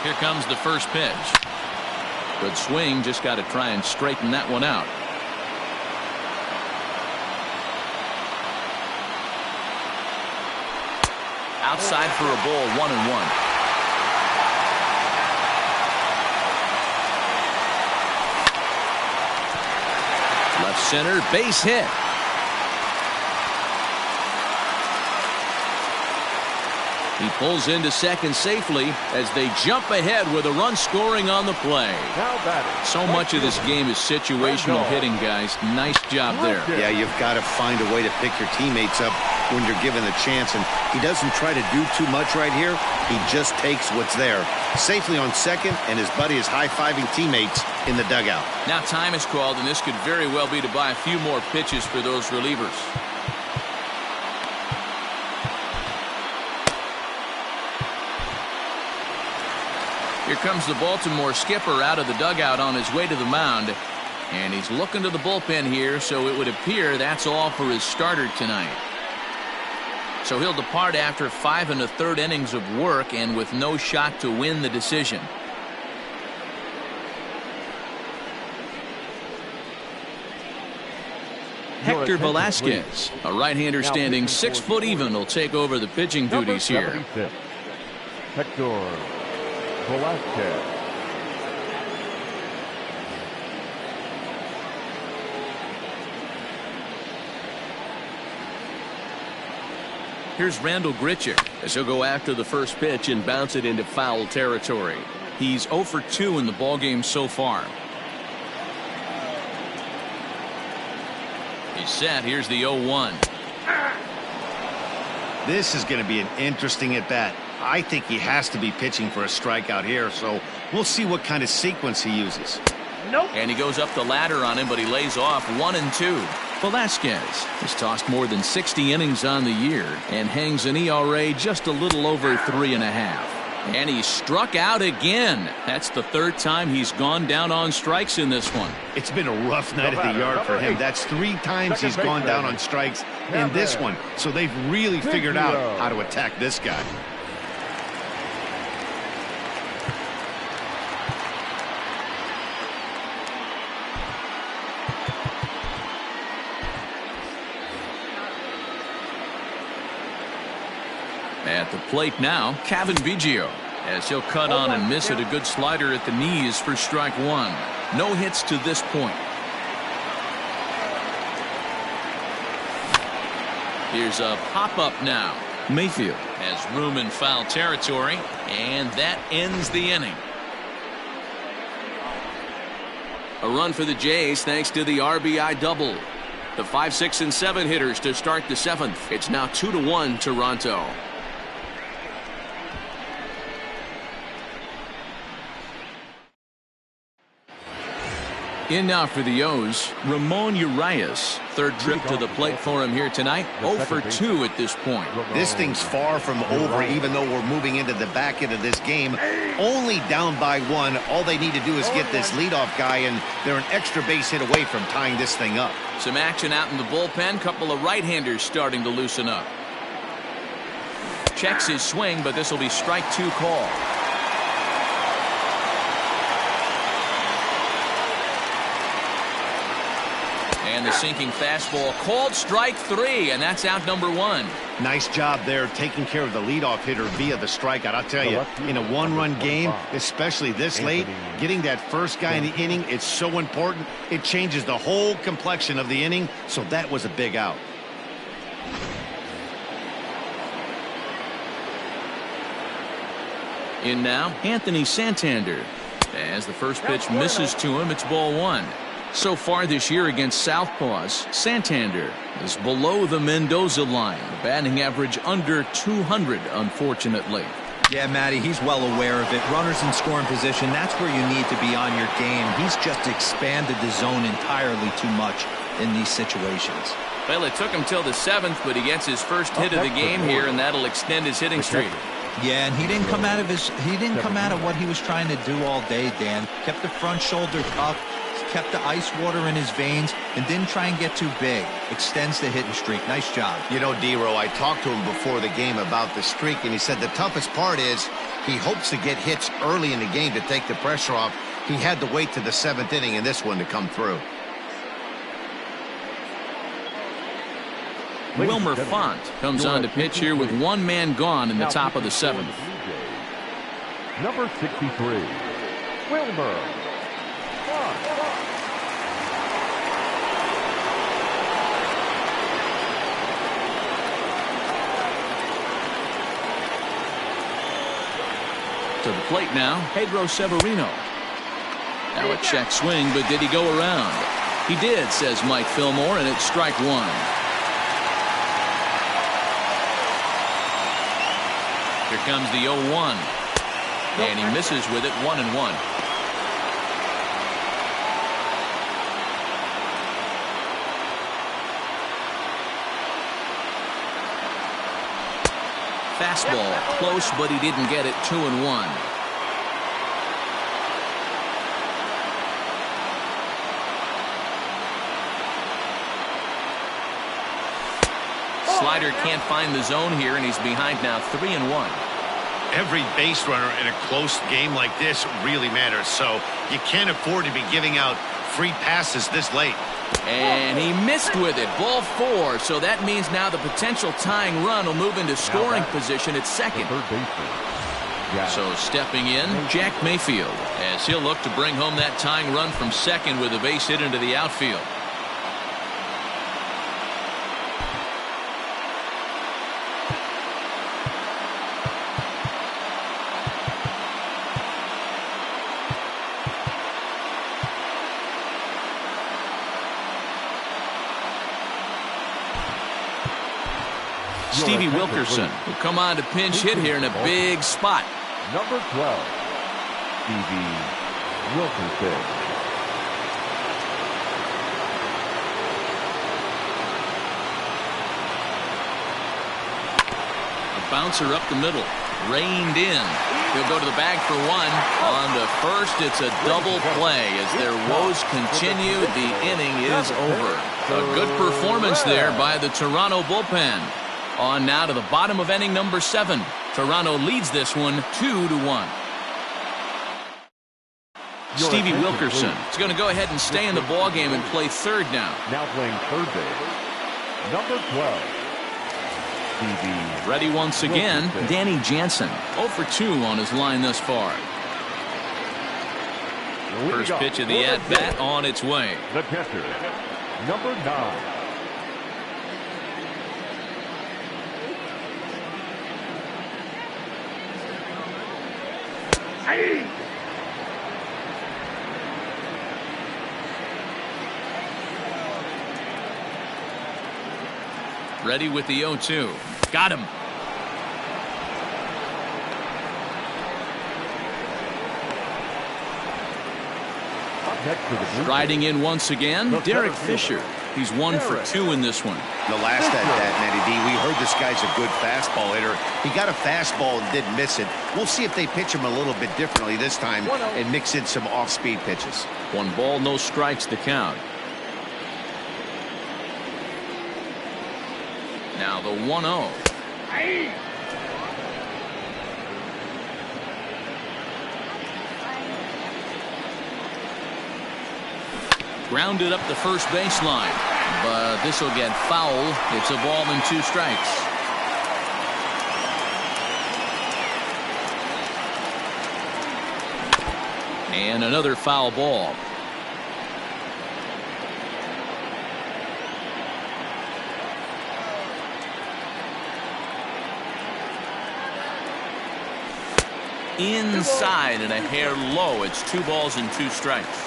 Here comes the first pitch. Good swing, just got to try and straighten that one out. Outside for a ball, 1-1. Left center, base hit. He pulls into second safely as they jump ahead with a run scoring on the play. So much of this game is situational hitting, guys. Nice job there. Yeah, you've got to find a way to pick your teammates up when you're given the chance, and he doesn't try to do too much right here. He just takes what's there. Safely on second, and his buddy is high-fiving teammates in the dugout. Now time is called, and this could very well be to buy a few more pitches for those relievers. Here comes the Baltimore skipper out of the dugout on his way to the mound. And he's looking to the bullpen here, so it would appear that's all for his starter tonight. So he'll depart after 5 1/3 innings of work and with no shot to win the decision. Hector Velasquez, a right-hander standing 6 foot even, will take over the pitching duties here. Hector Velasquez. Here's Randall Grichuk as he'll go after the first pitch and bounce it into foul territory. He's 0 for 2 in the ballgame so far. He's set. Here's the 0-1. This is going to be an interesting at-bat. I think he has to be pitching for a strikeout here, so we'll see what kind of sequence he uses. Nope. And he goes up the ladder on him, but he lays off 1-2. Velasquez has tossed more than 60 innings on the year and hangs an ERA just a little over 3.5. And he struck out again. That's the 3rd time he's gone down on strikes in this one. It's been a rough night at the yard for him. That's 3 times he's gone down on strikes in this one. So they've really figured out how to attack this guy. At the plate now, Kevin Biggio, as he'll cut on and miss it. A good slider at the knees for strike one. No hits to this point. Here's a pop-up now. Mayfield has room in foul territory, and that ends the inning. A run for the Jays thanks to the RBI double. The 5, 6, and 7 hitters to start the 7th. It's now 2-1 Toronto. In now for the O's, Ramon Urias. Third trip to the plate for him here tonight. 0 for 2 at this point. This thing's far from over, even though we're moving into the back end of this game. Only down by 1. All they need to do is get this leadoff guy, and they're an extra base hit away from tying this thing up. Some action out in the bullpen. Couple of right-handers starting to loosen up. Checks his swing, but this will be strike 2 call. And the sinking fastball called strike 3, and that's out number 1. Nice job there taking care of the leadoff hitter via the strikeout. I'll tell you, in a one-run game, especially this late, getting that first guy in the inning, it's so important. It changes the whole complexion of the inning, so that was a big out. In now, Anthony Santander. As the first pitch misses to him, it's ball 1. So far this year against Southpaws, Santander is below the Mendoza line. Batting average under 200, unfortunately. Yeah, Matty, he's well aware of it. Runners in scoring position, that's where you need to be on your game. He's just expanded the zone entirely too much in these situations. Well, it took him till the 7th, but he gets his first hit of the game here, and that'll extend his hitting streak. Yeah, and he didn't come out of what he was trying to do all day, Dan. Kept the front shoulder tucked, kept the ice water in his veins, and didn't try and get too big. Extends the hitting streak. Nice job. You know, D-Row, I talked to him before the game about the streak, and he said the toughest part is he hopes to get hits early in the game to take the pressure off. He had to wait to the 7th inning in this one to come through. Wilmer Font comes on to pitch here with 1 man gone in the top of the 7th. Number 63, Wilmer Font. To the plate now, Pedro Severino. Now a check swing, but did he go around? He did, says Mike Fillmore, and it's strike 1. Here comes the 0-1. And he misses with it, 1-1. Fastball close, but he didn't get it. 2-1. Slider can't find the zone here, and he's behind now, 3-1. Every base runner in a close game like this really matters, so you can't afford to be giving out free passes this late. And he missed with it, ball 4, so that means now the potential tying run will move into scoring position at second. So stepping in, Jack Mayfield, as he'll look to bring home that tying run from second with a base hit into the outfield. Stevie Wilkerson will come on to pinch hit here in a big spot. Number 12, Stevie Wilkerson. A bouncer up the middle, reined in. He'll go to the bag for 1. On to first, it's a double play. As their woes continue, the inning is over. A good performance there by the Toronto bullpen. On now to the bottom of inning number 7. Toronto leads this one 2-1. Stevie Wilkerson is going to go ahead and stay in the ballgame and play third now. Now playing third base, number 12, TV. Ready once again, Danny Jansen. 0 for 2 on his line thus far. First pitch of the at-bat on its way. The catcher, number 9. Ready with the 0-2. Got him. Riding in once again, Derek Fisher. He's 1 for 2 in this one. The last at that, Matty D, we heard this guy's a good fastball hitter. He got a fastball and didn't miss it. We'll see if they pitch him a little bit differently this time and mix in some off-speed pitches. 1 ball, no strikes to count. Now the 1-0. Grounded up the first baseline, but this will get foul. It's a ball and 2 strikes. And another foul ball. Inside and a hair low. It's 2 balls and 2 strikes.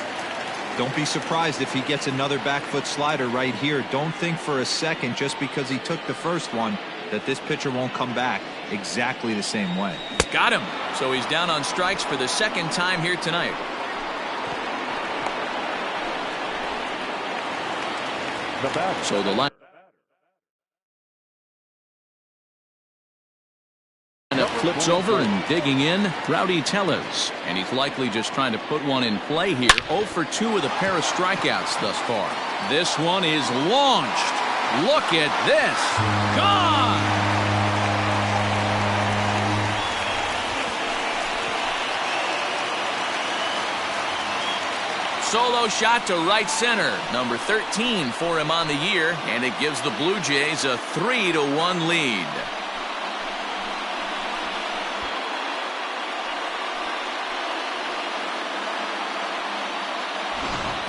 Don't be surprised if he gets another back foot slider right here. Don't think for a second, just because he took the first one, that this pitcher won't come back exactly the same way. Got him. So he's down on strikes for the second time here tonight. So the line flips over and digging in, Rowdy Tellez. And he's likely just trying to put one in play here. 0 for 2 with a pair of strikeouts thus far. This one is launched. Look at this. Gone! Solo shot to right center. Number 13 for him on the year. And it gives the Blue Jays a 3-1 lead.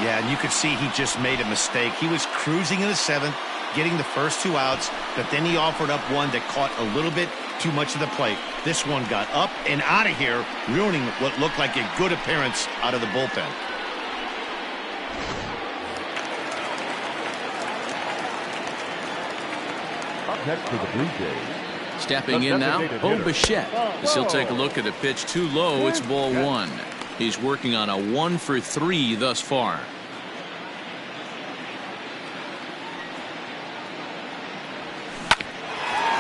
Yeah, and you could see he just made a mistake. He was cruising in the 7th, getting the first 2 outs, but then he offered up one that caught a little bit too much of the plate. This one got up and out of here, ruining what looked like a good appearance out of the bullpen. Up next for the Blue Jays. Stepping in now, Bo Bichette. As he'll take a look at a pitch too low, it's ball 1. He's working on a 1 for 3 thus far.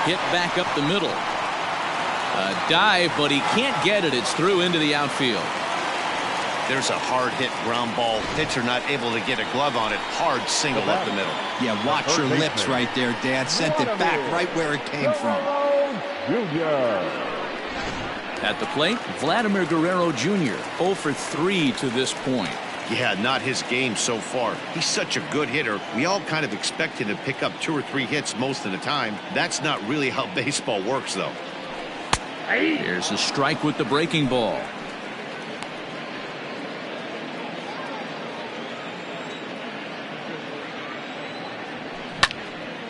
Hit back up the middle. A dive, but he can't get it. It's through into the outfield. There's a hard hit ground ball. Pitcher not able to get a glove on it. Hard single up the middle. Yeah, watch your lips right there, Dan. Sent it back right where it came from. At the plate, Vladimir Guerrero Jr. 0 for 3 to this point. Yeah, not his game so far. He's such a good hitter. We all kind of expect him to pick up 2 or 3 hits most of the time. That's not really how baseball works, though. Here's a strike with the breaking ball.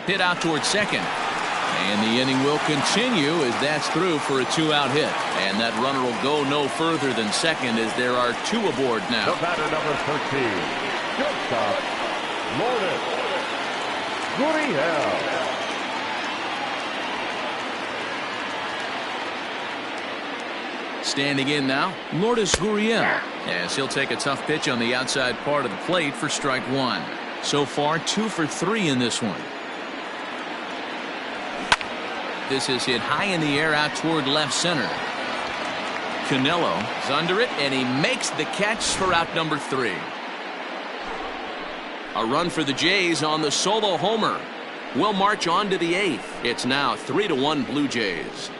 Hit out towards second. And the inning will continue as that's through for a 2-out hit. And that runner will go no further than second as there are 2 aboard now. The batter, number 13, shortstop, Gurriel. Standing in now, Lourdes Gurriel, as he'll take a tough pitch on the outside part of the plate for strike 1. So far, 2 for 3 in this one. This is hit high in the air out toward left center. Canelo is under it, and he makes the catch for out number 3. A run for the Jays on the solo homer. We'll march on to the 8th. It's now 3-1 Blue Jays.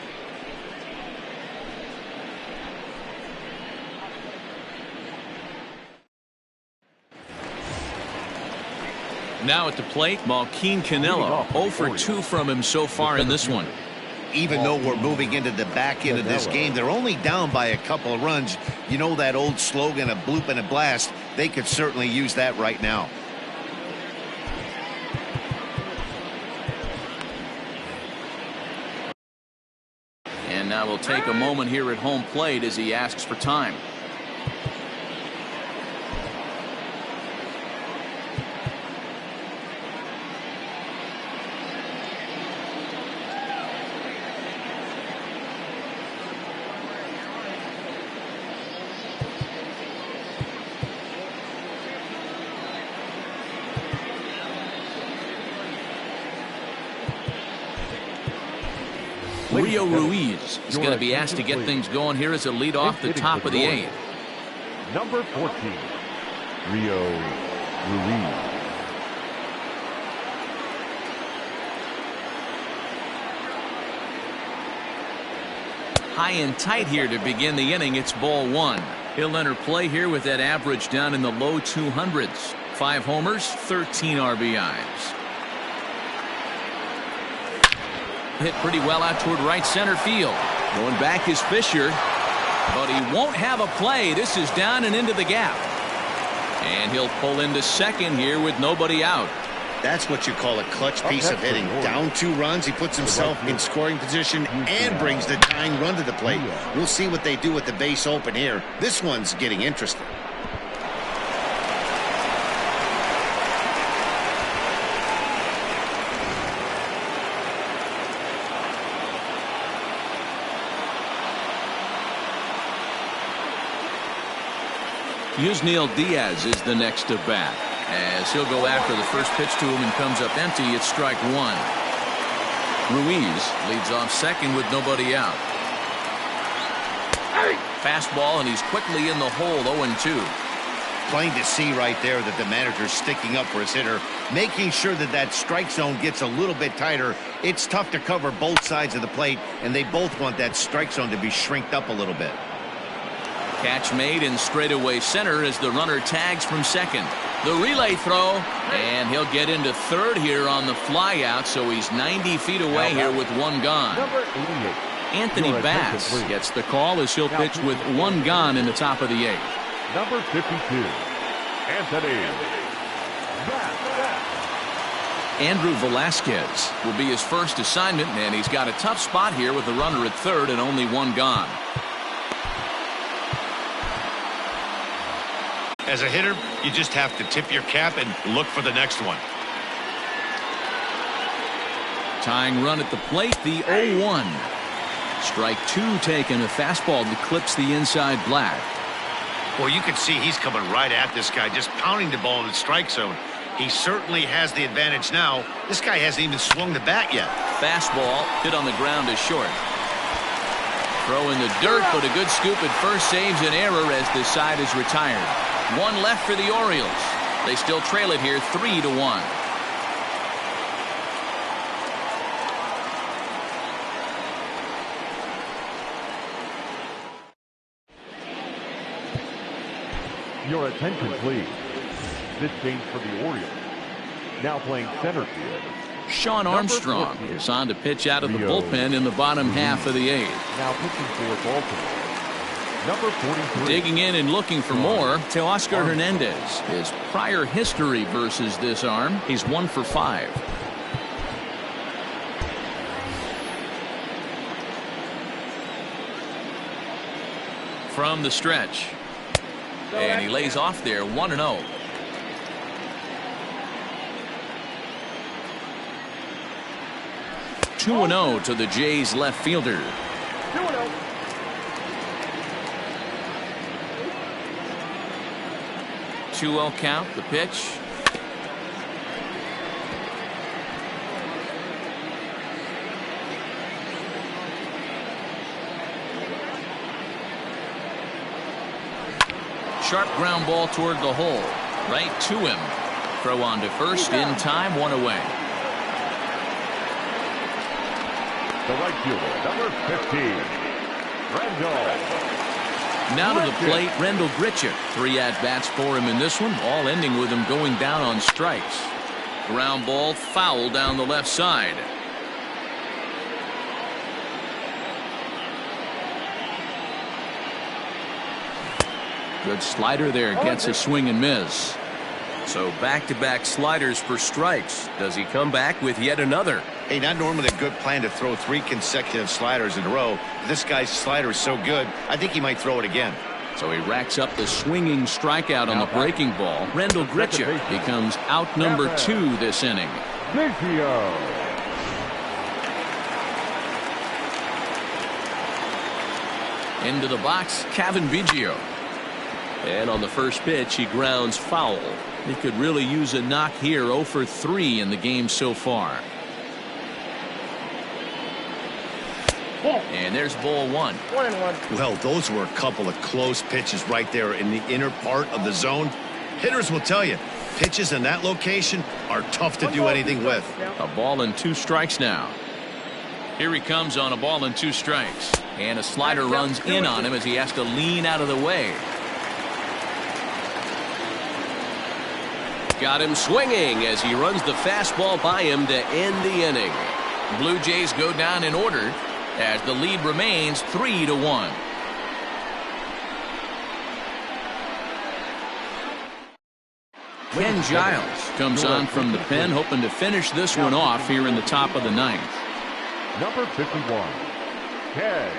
Now at the plate, Malquin Canelo. 0 for 2 from him so far in this one. Even though we're moving into the back end of this game, they're only down by a couple of runs. You know that old slogan, a bloop and a blast. They could certainly use that right now. And now we'll take a moment here at home plate as he asks for time. Rio Ruiz is going to be asked to get things going here as a lead off the top of the 8th. Number 14, Rio Ruiz. High and tight here to begin the inning. It's ball 1. He'll enter play here with that average down in the low 200s. 5 homers, 13 RBIs. Hit pretty well out toward right center field. Going back is Fisher, but he won't have a play. This is down and into the gap. And he'll pull into second here with nobody out. That's what you call a clutch piece of hitting. Down 2 runs, he puts himself in scoring position and brings the tying run to the plate. We'll see what they do with the base open here. This one's getting interesting. Yusniel Diaz is the next to bat, as he'll go after the first pitch to him and comes up empty. It's strike 1. Ruiz leads off second with nobody out. Fastball, and he's quickly in the hole. 0-2. Plain to see right there that the manager's sticking up for his hitter, making sure that that strike zone gets a little bit tighter. It's tough to cover both sides of the plate, and they both want that strike zone to be shrinked up a little bit. Catch made in straightaway center as the runner tags from second. The relay throw, and he'll get into third here on the fly out, so he's 90 feet away here with 1 gone. Number 88. Anthony Bass gets the call as he'll pitch with 1 gone in the top of the 8th. Number 52, Anthony Bass. Andrew Velasquez will be his first assignment, and he's got a tough spot here with the runner at third and only 1 gone. As a hitter, you just have to tip your cap and look for the next one. Tying run at the plate, the 0-1. Strike 2 taken, a fastball that clips the inside black. Well, you can see he's coming right at this guy, just pounding the ball in the strike zone. He certainly has the advantage now. This guy hasn't even swung the bat yet. Fastball hit on the ground is short. Throw in the dirt, but a good scoop at first saves an error as this side is retired. 1 left for the Orioles. They still trail it here 3-1. Your attention, please. This change for the Orioles. Now playing center field, Sean Armstrong is on to pitch out of the bullpen in the bottom half of the 8th. Now pitching for Baltimore. Number 43. Digging in and looking for more, Teoscar Hernandez. His prior history versus this arm, he's 1 for 5. From the stretch. And he lays off there, 1-0. (2-0) to the Jays left fielder. 2-0. 2-0 count, the pitch. Sharp ground ball toward the hole. Right to him. Throw on to first in time, 1 away. The right fielder, number 15, Rendell. Now to the plate, Rendell Grichuk. 3 at-bats for him in this one, all ending with him going down on strikes. Ground ball foul down the left side. Good slider there, gets a swing and miss. So back-to-back sliders for strikes. Does he come back with yet another? Hey, not normally a good plan to throw 3 consecutive sliders in a row. This guy's slider is so good, I think he might throw it again. So he racks up the swinging strikeout on the breaking ball. Randall Grichuk becomes out number 2 this inning. Into the box, Cavan Biggio. And on the first pitch, he grounds foul. He could really use a knock here. 0 for 3 in the game so far. And there's ball 1. 1-1. Well, those were a couple of close pitches right there in the inner part of the zone. Hitters will tell you, pitches in that location are tough to do anything with. A ball and 2 strikes now. Here he comes on a ball and 2 strikes. And a slider runs in on him as he has to lean out of the way. Got him swinging as he runs the fastball by him to end the inning. Blue Jays go down in order as the lead remains 3-1. Ken Giles comes on from the pen, hoping to finish this one off here in the top of the 9th. Number 51, Ken.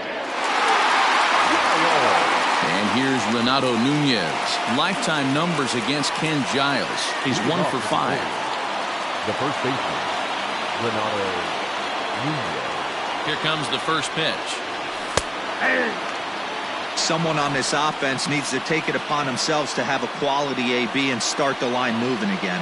And here's Renato Nunez. Lifetime numbers against Ken Giles. He's 1 for 5. The first baseman, Renato Nunez. Here comes the first pitch. Someone on this offense needs to take it upon themselves to have a quality AB and start the line moving again.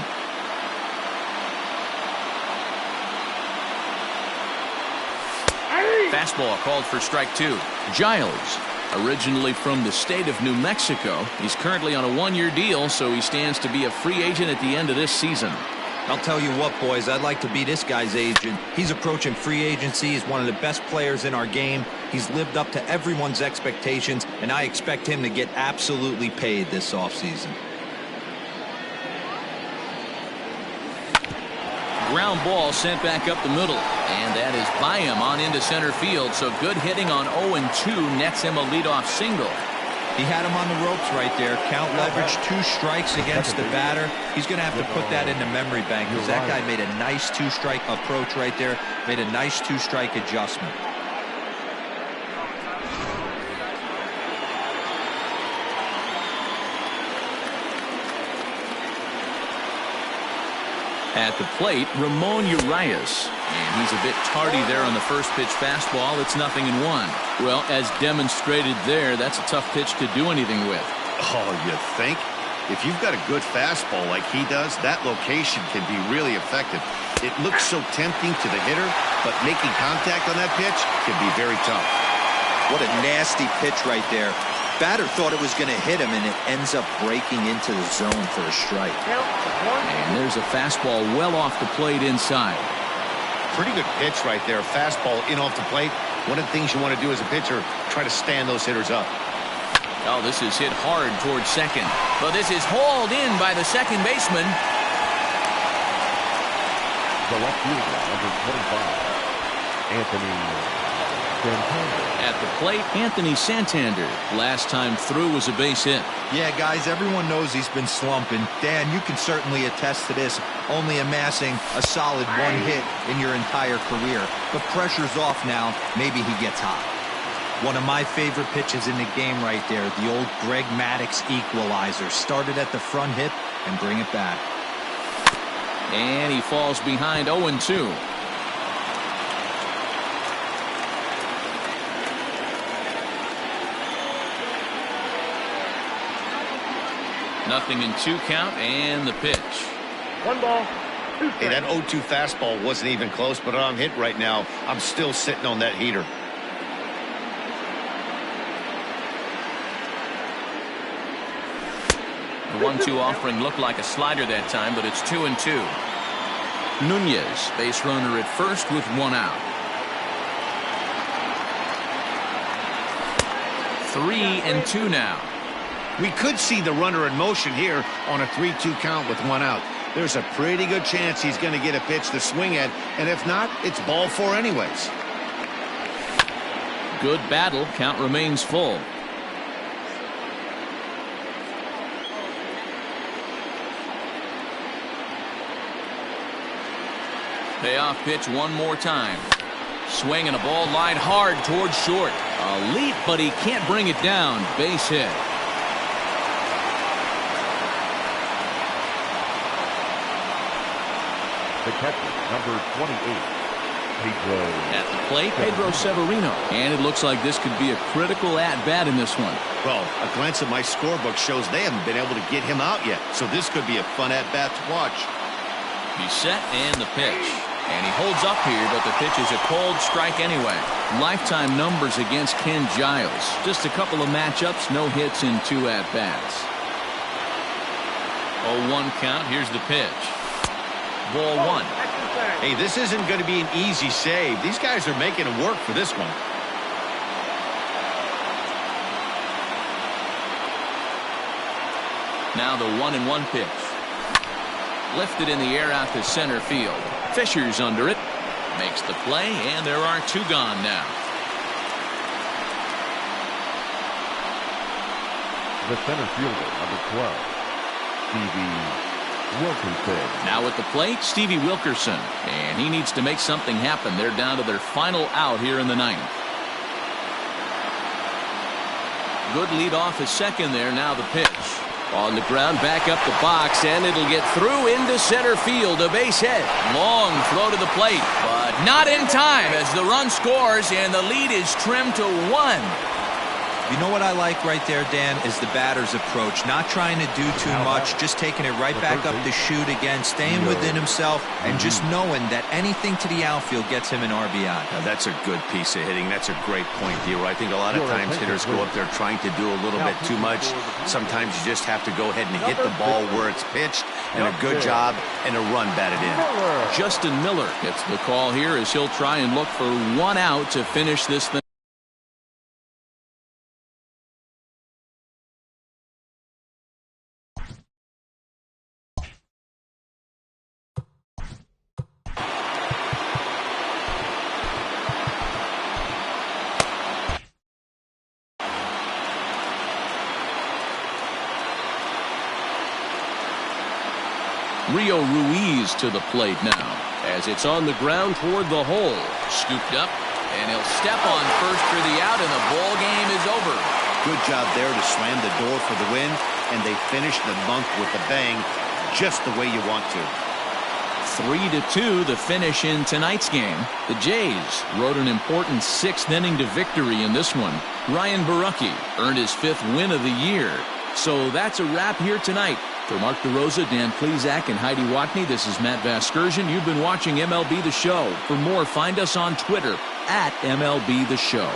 Fastball called for strike 2. Giles, originally from the state of New Mexico, he's currently on a 1-year deal, so he stands to be a free agent at the end of this season. I'll tell you what, boys, I'd like to be this guy's agent. He's approaching free agency. He's one of the best players in our game. He's lived up to everyone's expectations, and I expect him to get absolutely paid this offseason. Ground ball sent back up the middle, and that is by him on into center field. So good hitting on 0-2 nets him a leadoff single. He had him on the ropes right there. Count leverage, 2 strikes against the batter. He's going to have to put that in the memory bank because that guy made a nice 2-strike approach right there. Made a nice 2-strike adjustment. At the plate, Ramon Urias. And he's a bit tardy there on the first pitch fastball. It's 0-1. Well, as demonstrated there, that's a tough pitch to do anything with. Oh, you think? If you've got a good fastball like he does, that location can be really effective. It looks so tempting to the hitter, but making contact on that pitch can be very tough. What a nasty pitch right there. Batter thought it was going to hit him, and it ends up breaking into the zone for a strike. And there's a fastball well off the plate inside. Pretty good pitch right there. Fastball in off the plate. One of the things you want to do as a pitcher, try to stand those hitters up. Oh, this is hit hard towards second. But this is hauled in by the second baseman. The left fielder, number 25, Anthony Santander. At the plate, Anthony Santander. Last time through was a base hit. Yeah, guys, everyone knows he's been slumping. Dan, you can certainly attest to this, only amassing a solid 1 hit in your entire career. But pressure's off now. Maybe he gets hot. One of my favorite pitches in the game right there, the old Greg Maddux equalizer. Started at the front hip and bring it back. And he falls behind 0-2. Nothing in 2 count, and the pitch. 1 ball, 2 strikes. Hey, that 0-2 fastball wasn't even close, but I'm hit right now. I'm still sitting on that heater. The 1-2 offering looked like a slider that time, but it's 2-2. Nunez, base runner at first with 1 out. 3-2 now. We could see the runner in motion here on a 3-2 count with 1 out. there's a pretty good chance he's going to get a pitch to swing at, and if not, it's ball 4 anyways. Good battle. Count remains full. Payoff pitch one more time. Swing and a ball lined hard towards short. A leap, but he can't bring it down. Base hit. The catcher, number 28, Pedro. At the plate, Pedro Severino. And it looks like this could be a critical at-bat in this one. Well, a glance at my scorebook shows they haven't been able to get him out yet, so this could be a fun at-bat to watch. He's set and the pitch. And he holds up here, but the pitch is a cold strike anyway. Lifetime numbers against Ken Giles. Just a couple of matchups, no hits in 2 at-bats. 0-1 count. Here's the pitch. Ball 1. Hey, this isn't going to be an easy save. These guys are making it work for this one. Now the 1-1 pitch. Lifted in the air out to center field. Fisher's under it. Makes the play, and there are 2 gone now. The center fielder, number 12, Stevie Wilkerson. Now at the plate, Stevie Wilkerson. And he needs to make something happen. They're down to their final out here in the 9th. Good lead off his second there. Now the pitch. On the ground, back up the box, and it'll get through into center field. A base hit. Long throw to the plate, but not in time as the run scores, and the lead is trimmed to 1. You know what I like right there, Dan, is the batter's approach. Not trying to do too much, just taking it right back up the chute again, staying within himself, and just knowing that anything to the outfield gets him an RBI. Now, that's a good piece of hitting. That's a great point, Theo. I think a lot of times hitters go up there trying to do a little bit too much. Sometimes you just have to go ahead and hit the ball where it's pitched, and a good job and a run batted in. Justin Miller gets the call here as he'll try and look for 1 out to finish this thing. Rio Ruiz to the plate now as it's on the ground toward the hole. Scooped up, and he'll step on first for the out, and the ball game is over. Good job there to slam the door for the win, and they finished the month with a bang, just the way you want to. 3-2 the finish in tonight's game. The Jays rode an important 6th inning to victory in this one. Ryan Borucki earned his 5th win of the year. So that's a wrap here tonight. For Mark DeRosa, Dan Plesac, and Heidi Watney, this is Matt Vasgersian. You've been watching MLB The Show. For more, find us on Twitter @MLB The Show.